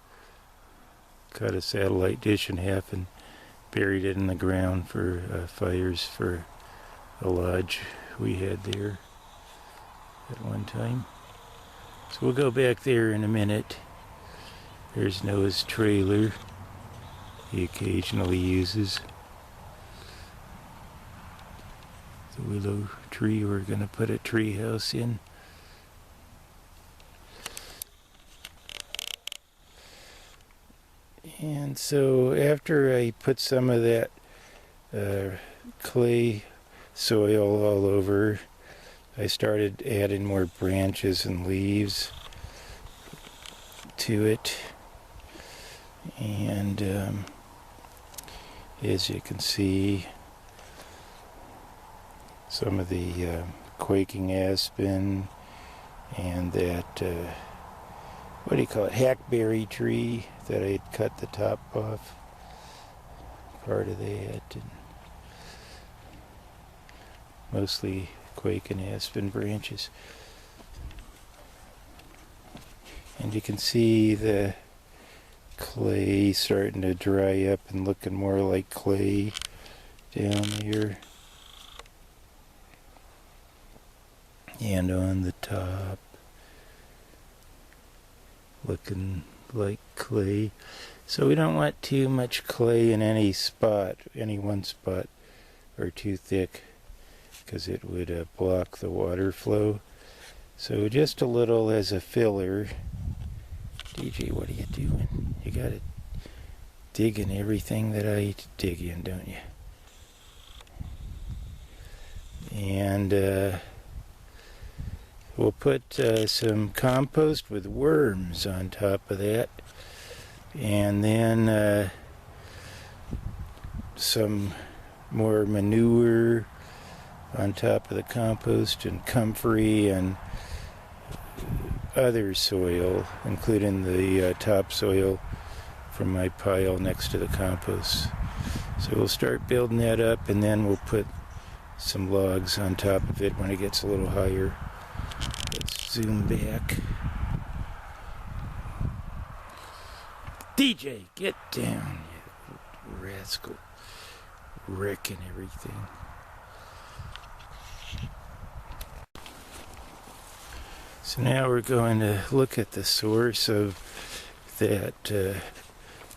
Cut a satellite dish in half and buried it in the ground for fires for a lodge we had there at one time. So we'll go back there in a minute. There's Noah's trailer he occasionally uses. The willow tree we're going to put a tree house in. And so after I put some of that clay soil all over, I started adding more branches and leaves to it. And as you can see, some of the quaking aspen and that, what do you call it, hackberry tree that I had cut the top off, part of that, and mostly quaking aspen branches. And you can see the clay starting to dry up and looking more like clay down here. And on the top, looking like clay. So we don't want too much clay in any spot, any one spot, or too thick, because it would block the water flow. So just a little as a filler. DJ, what are you doing? You gotta dig in everything that I dig in, don't you? And we'll put some compost with worms on top of that. And then some more manure on top of the compost, and comfrey and other soil, including the topsoil from my pile next to the compost. So we'll start building that up, and then we'll put some logs on top of it when it gets a little higher. Let's zoom back. DJ, get down, you rascal. Wrecking everything. So now we're going to look at the source of that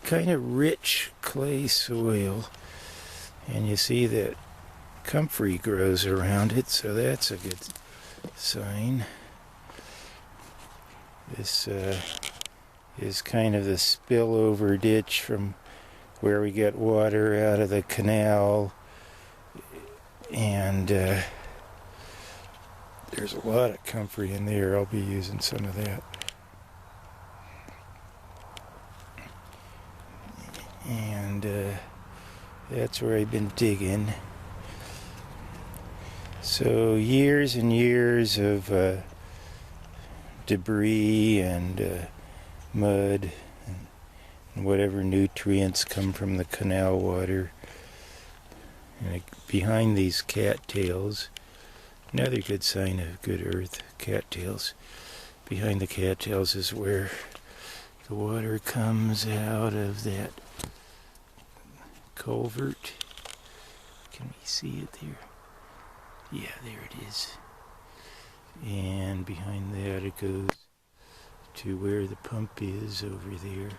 kind of rich clay soil. And you see that comfrey grows around it, so that's a good sign. This is kind of the spillover ditch from where we get water out of the canal, and there's a lot of comfrey in there. I'll be using some of that. And that's where I've been digging. So years and years of debris and mud and whatever nutrients come from the canal water. And behind these cattails, another good sign of good earth, cattails. Behind the cattails is where the water comes out of that culvert. Can we see it there? Yeah, there it is. And behind that it goes to where the pump is over there.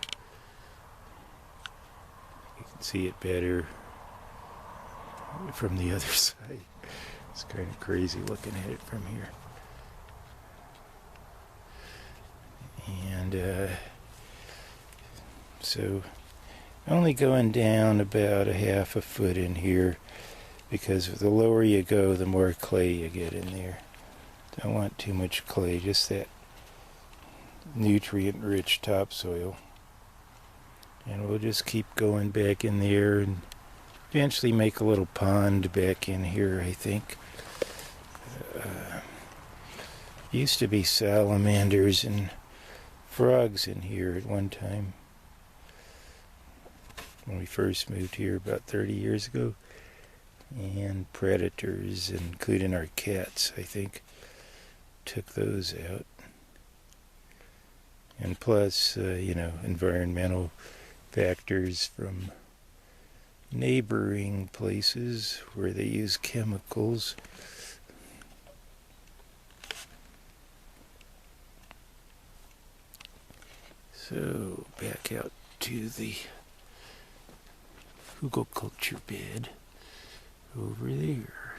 You can see it better from the other side. It's kind of crazy looking at it from here. And so only going down about a half a foot in here, because the lower you go, the more clay you get in there. Don't want too much clay, just that nutrient-rich topsoil. And we'll just keep going back in there and eventually make a little pond back in here, I think. Used to be salamanders and frogs in here at one time, when we first moved here about 30 years ago. And predators, including our cats, I think, took those out. And plus, environmental factors from neighboring places where they use chemicals. So back out to the Hugelkultur bed over there.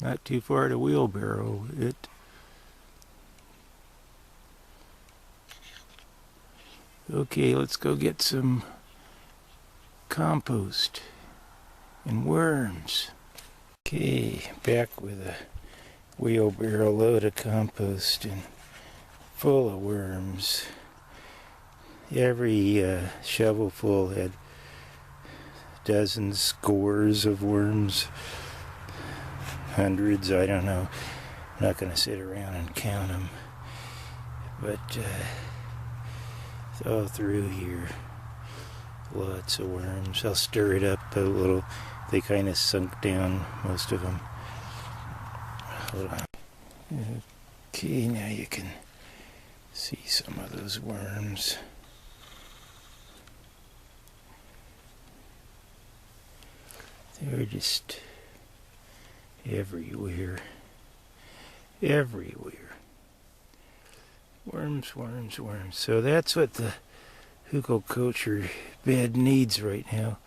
Not too far to wheelbarrow it. Okay, let's go get some compost and worms. Okay, back with a wheelbarrow load of compost and full of worms. Every shovelful had dozens, scores of worms. Hundreds, I don't know. I'm not going to sit around and count them. But it's all through here. Lots of worms. I'll stir it up a little. They kind of sunk down, most of them. Hold on. Okay, now you can see some of those worms. They're just everywhere. Everywhere. Worms, worms, worms. So that's what the Hugelkultur bed needs right now.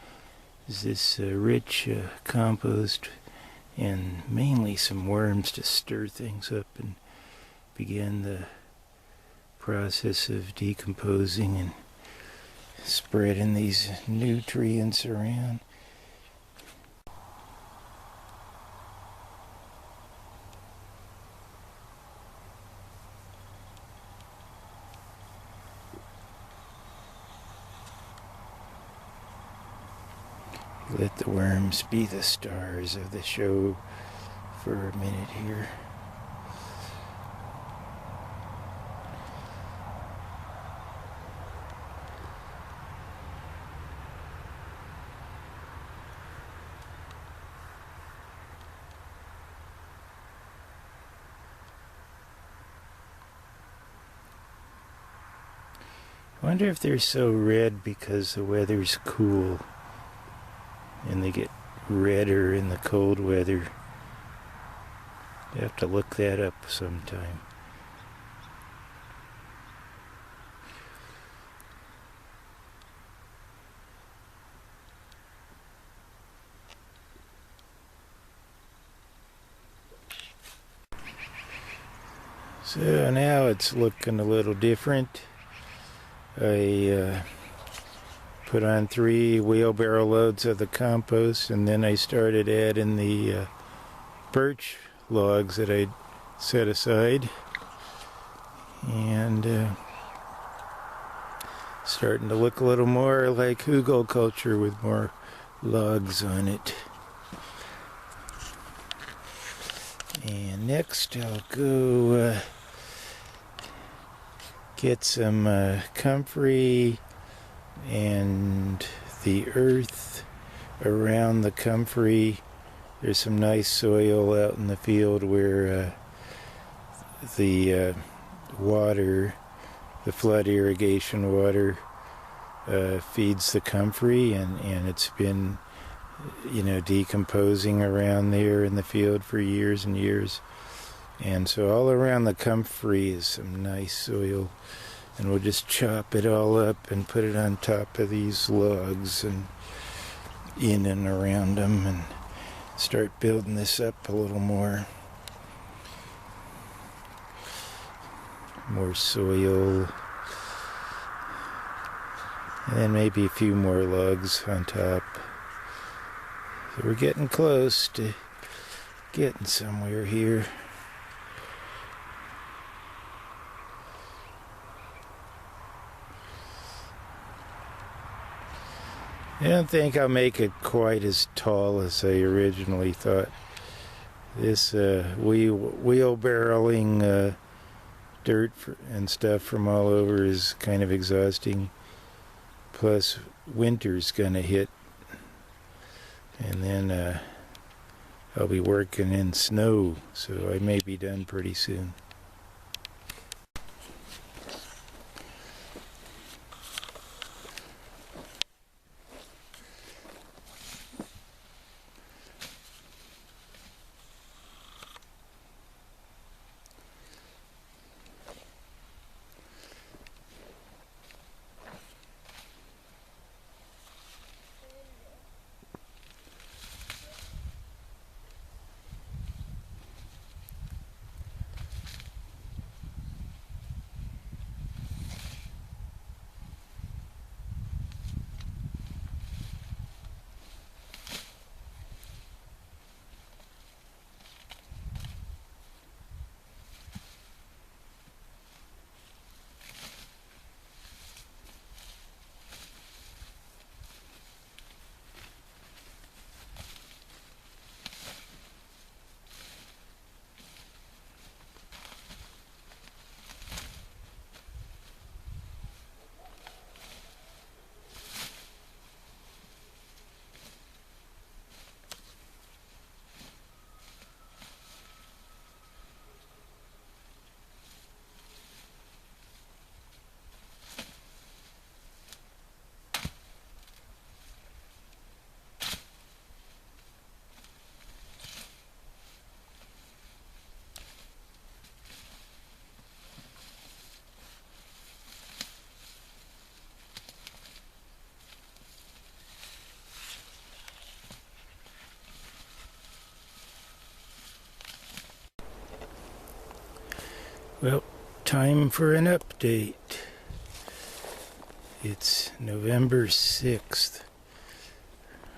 Is this rich compost and mainly some worms to stir things up and begin the process of decomposing and spreading these nutrients around. Let the worms be the stars of the show for a minute here. I wonder if they're so red because the weather's cool. And they get redder in the cold weather. You have to look that up sometime. So now it's looking a little different. I put on 3 wheelbarrow loads of the compost, and then I started adding the birch logs that I'd set aside, and starting to look a little more like Hugelkultur with more logs on it. And next I'll go get some Comfrey and the earth around the Comfrey. There's some nice soil out in the field where the water, the flood irrigation water, feeds the Comfrey, and it's been, decomposing around there in the field for years and years. And so all around the Comfrey is some nice soil. And we'll just chop it all up and put it on top of these logs and in and around them and start building this up a little more. More soil. And then maybe a few more logs on top. So we're getting close to getting somewhere here. I don't think I'll make it quite as tall as I originally thought. This wheelbarrowing dirt and stuff from all over is kind of exhausting. Plus, winter's gonna hit, and then I'll be working in snow, so I may be done pretty soon. Well, time for an update. It's November 6th,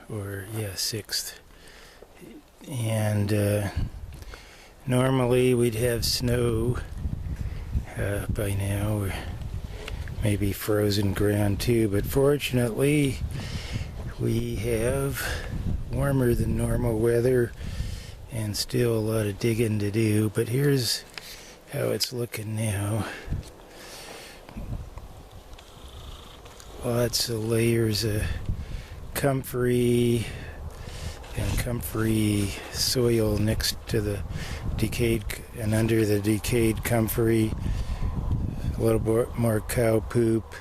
or yeah, 6th. And normally we'd have snow by now, or maybe frozen ground too, but fortunately we have warmer than normal weather and still a lot of digging to do. But here's how it's looking now. Lots of layers of comfrey and comfrey soil next to the decayed and under the decayed comfrey. A little bit more cow poop.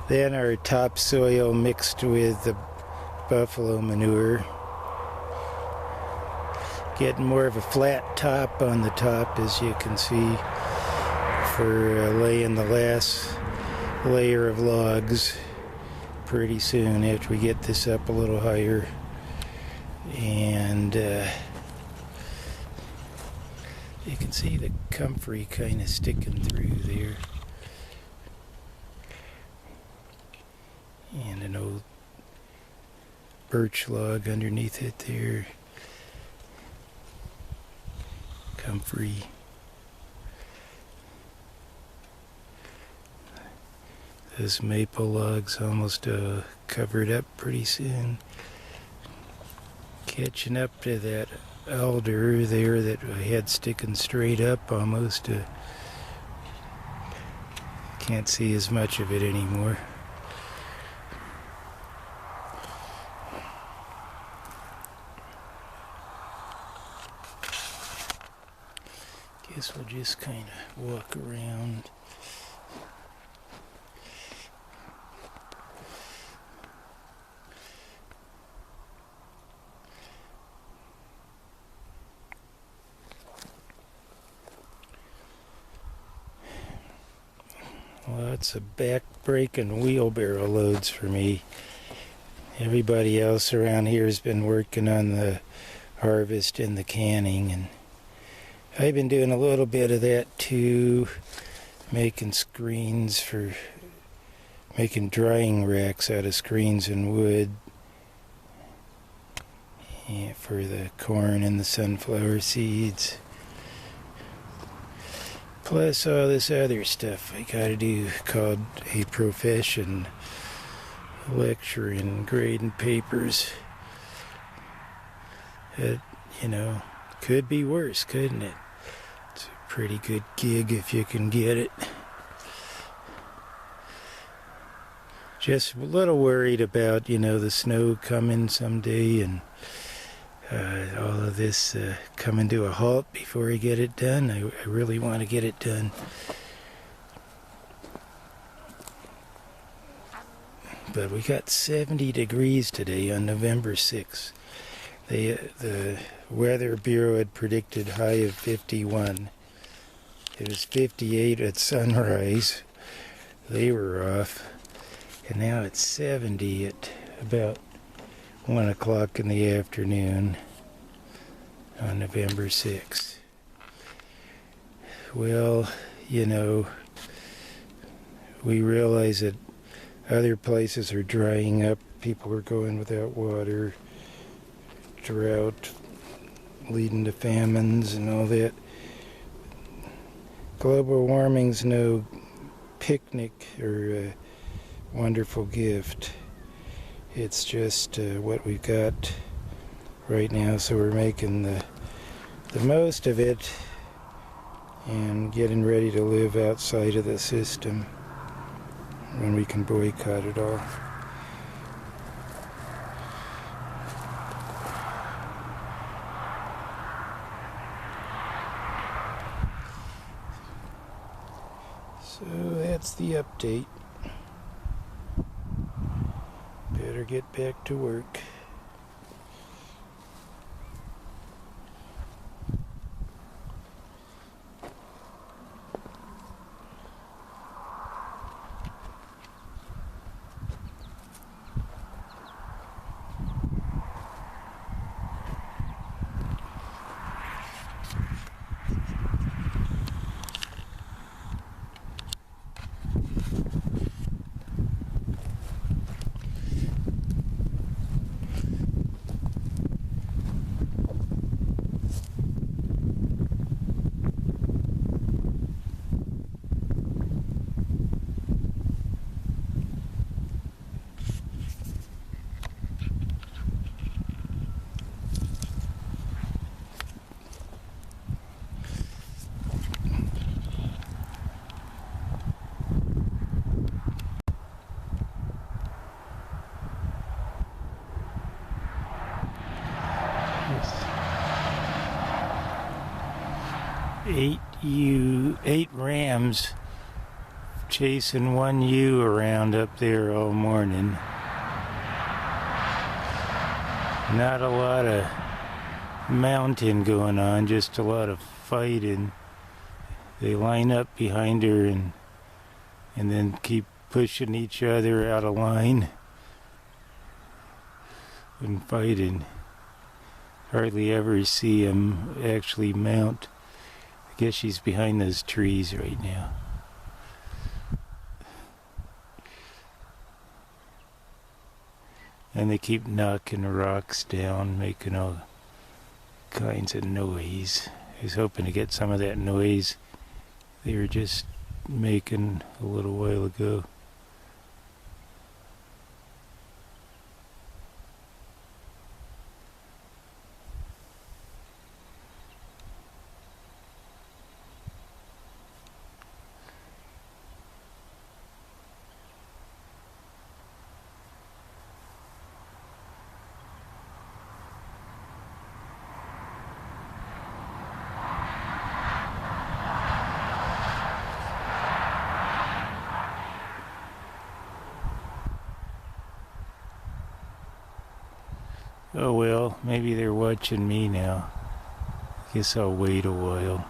Then our topsoil mixed with the buffalo manure. Getting more of a flat top on the top, as you can see, for laying the last layer of logs pretty soon after we get this up a little higher. And you can see the comfrey kind of sticking through there. And an old birch log underneath it there. Comfrey. Those maple logs almost covered up pretty soon. Catching up to that alder there that I had sticking straight up almost. Can't see as much of it anymore. Guess we'll just kind of walk around. Lots of back-breaking wheelbarrow loads for me. Everybody else around here has been working on the harvest and the canning, and I've been doing a little bit of that too, making screens for making drying racks out of screens and wood, and for the corn and the sunflower seeds. Plus all this other stuff I gotta do called a profession, lecturing, grading papers. It, could be worse, couldn't it? It's a pretty good gig if you can get it. Just a little worried about, the snow coming someday and all of this coming to a halt before I get it done. I really want to get it done. But we got 70 degrees today on November 6th. The Weather Bureau had predicted high of 51. It was 58 at sunrise. They were off. And now it's 70 at about 1 o'clock in the afternoon on November 6th. Well, we realize that other places are drying up. People are going without water. Drought leading to famines and all that. Global warming's no picnic or a wonderful gift. It's just what we've got right now, so we're making the most of it and getting ready to live outside of the system when we can boycott it all. So that's the update. Better get back to work. eight rams chasing one ewe around up there all morning. Not a lot of mounting going on, just a lot of fighting. They line up behind her and then keep pushing each other out of line and fighting. Hardly ever see them actually mount. I guess she's behind those trees right now. And they keep knocking rocks down, making all kinds of noise. I was hoping to get some of that noise they were just making a little while ago. Oh well, maybe they're watching me now. Guess I'll wait a while.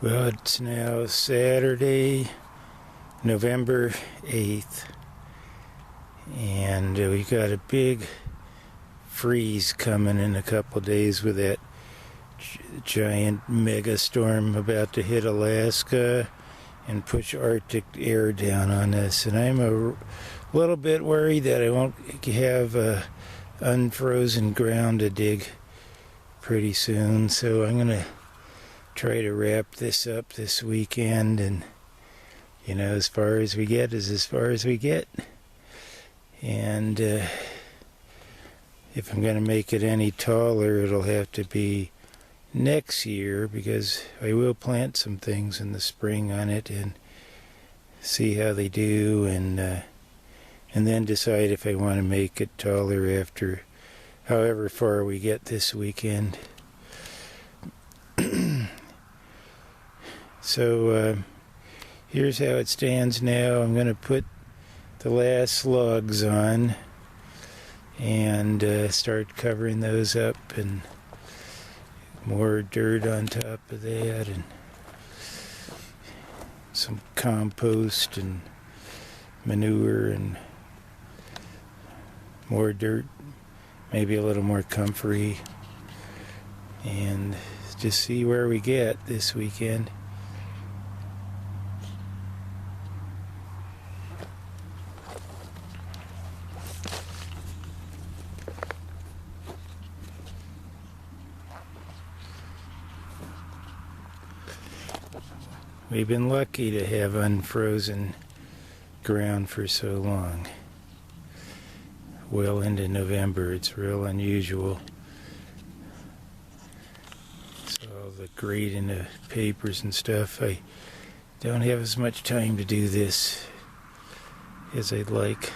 Well, it's now Saturday, November 8th, and we got a big freeze coming in a couple days with that giant mega storm about to hit Alaska and push Arctic air down on us. And I'm a little bit worried that I won't have unfrozen ground to dig pretty soon, so I'm going to try to wrap this up this weekend, and as far as we get is as far as we get. And if I'm going to make it any taller, it'll have to be next year, because I will plant some things in the spring on it and see how they do, and then decide if I want to make it taller after however far we get this weekend. So here's how it stands now. I'm going to put the last logs on and start covering those up, and more dirt on top of that, and some compost and manure and more dirt, maybe a little more comfrey, and just see where we get this weekend. We've been lucky to have unfrozen ground for so long. Well into November, it's real unusual. So all the grading of papers and stuff, I don't have as much time to do this as I'd like.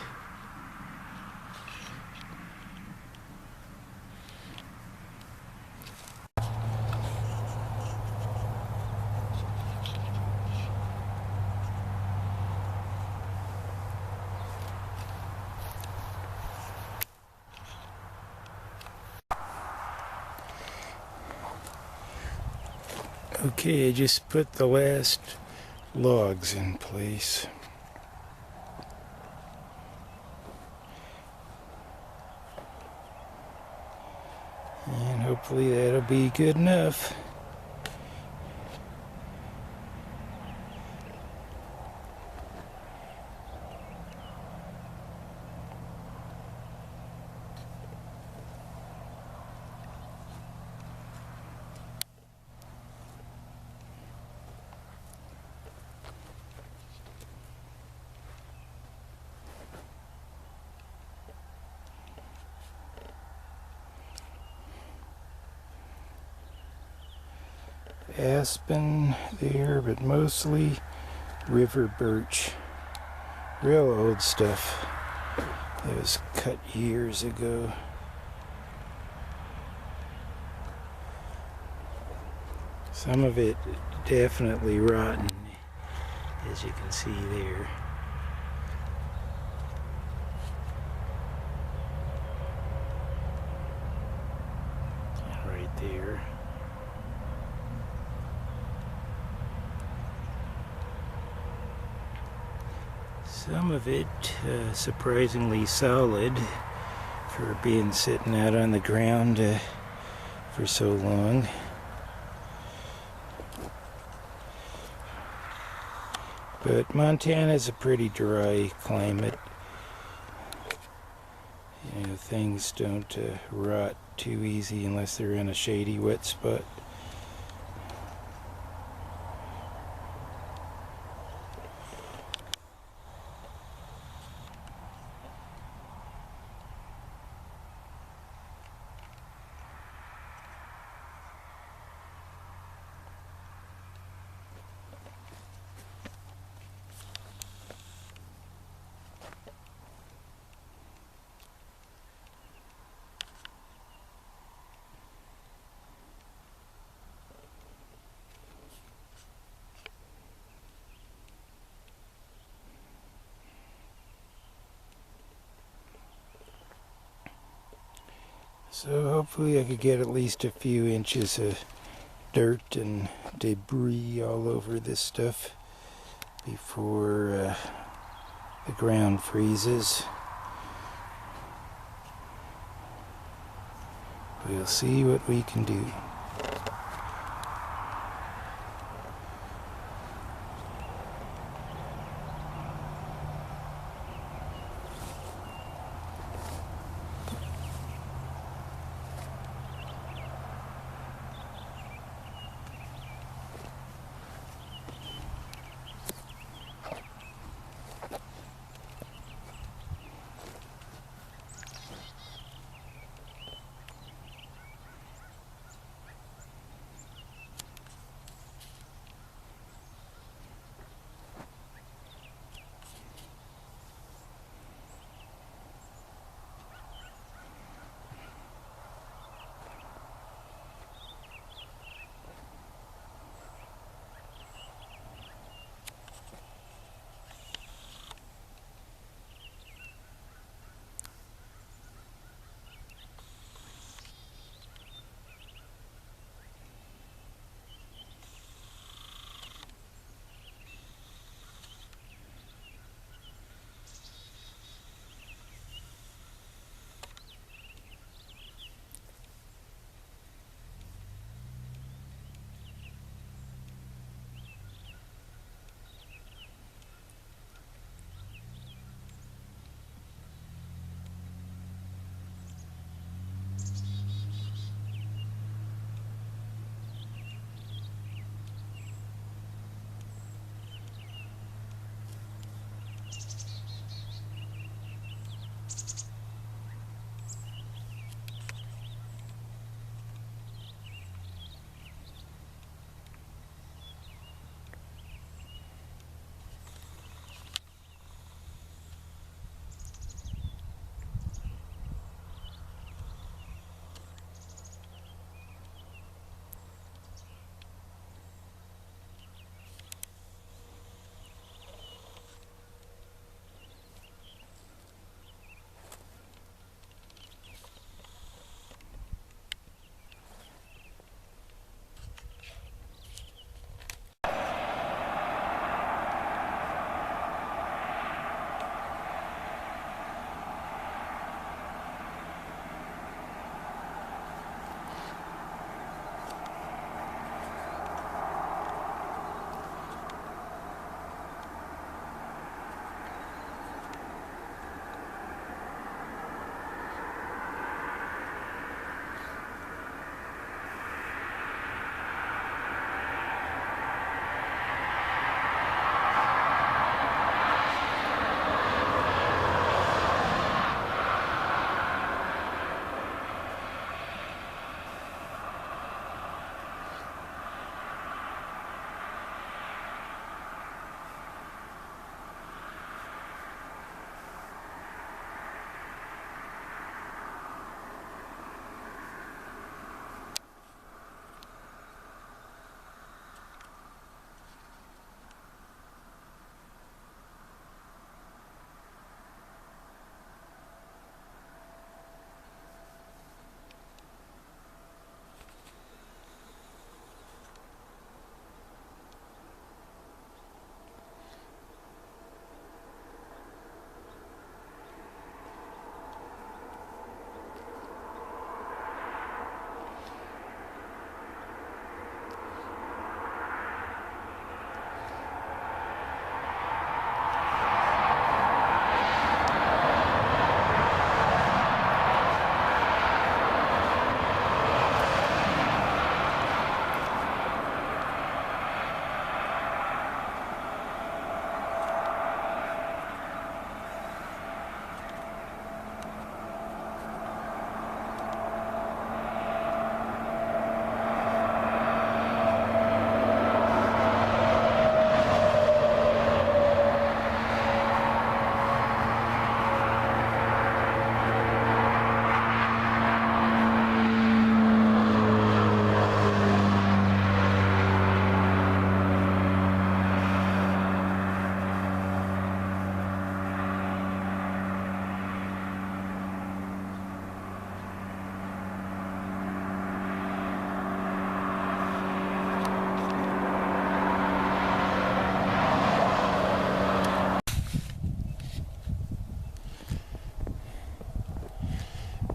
Okay, I just put the last logs in place. And hopefully that'll be good enough. aspen there, but mostly river birch. Real old stuff. It was cut years ago. Some of it definitely rotten, as you can see there. Right there. Some of it surprisingly solid for being sitting out on the ground for so long. But Montana's a pretty dry climate. You know, things don't rot too easy unless they're in a shady, wet spot. So hopefully I could get at least a few inches of dirt and debris all over this stuff before the ground freezes. We'll see what we can do.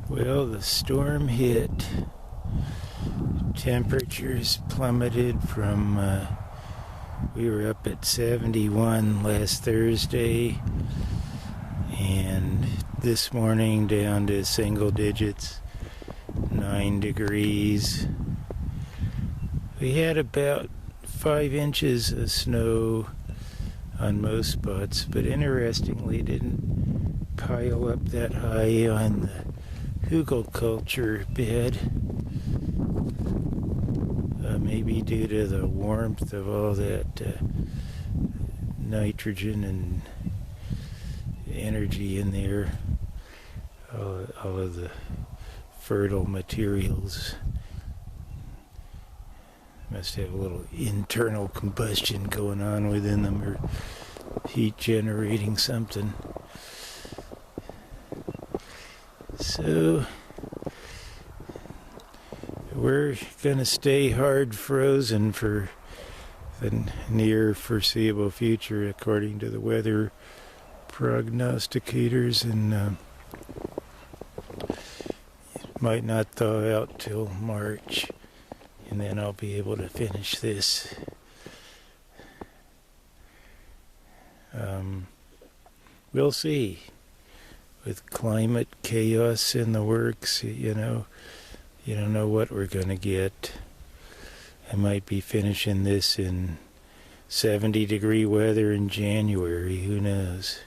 Well, the storm hit. Temperatures plummeted from, we were up at 71 last Thursday, and this morning down to single digits, 9 degrees. We had about 5 inches of snow on most spots, but interestingly didn't pile up that high on the Hugelkultur bed. Maybe due to the warmth of all that nitrogen and energy in there, all of the fertile materials must have a little internal combustion going on within them, or heat generating something. So we're going to stay hard frozen for the near foreseeable future, according to the weather prognosticators, and might not thaw out till March, and then I'll be able to finish this. We'll see. With climate chaos in the works, you don't know what we're going to get. I might be finishing this in 70-degree weather in January, who knows.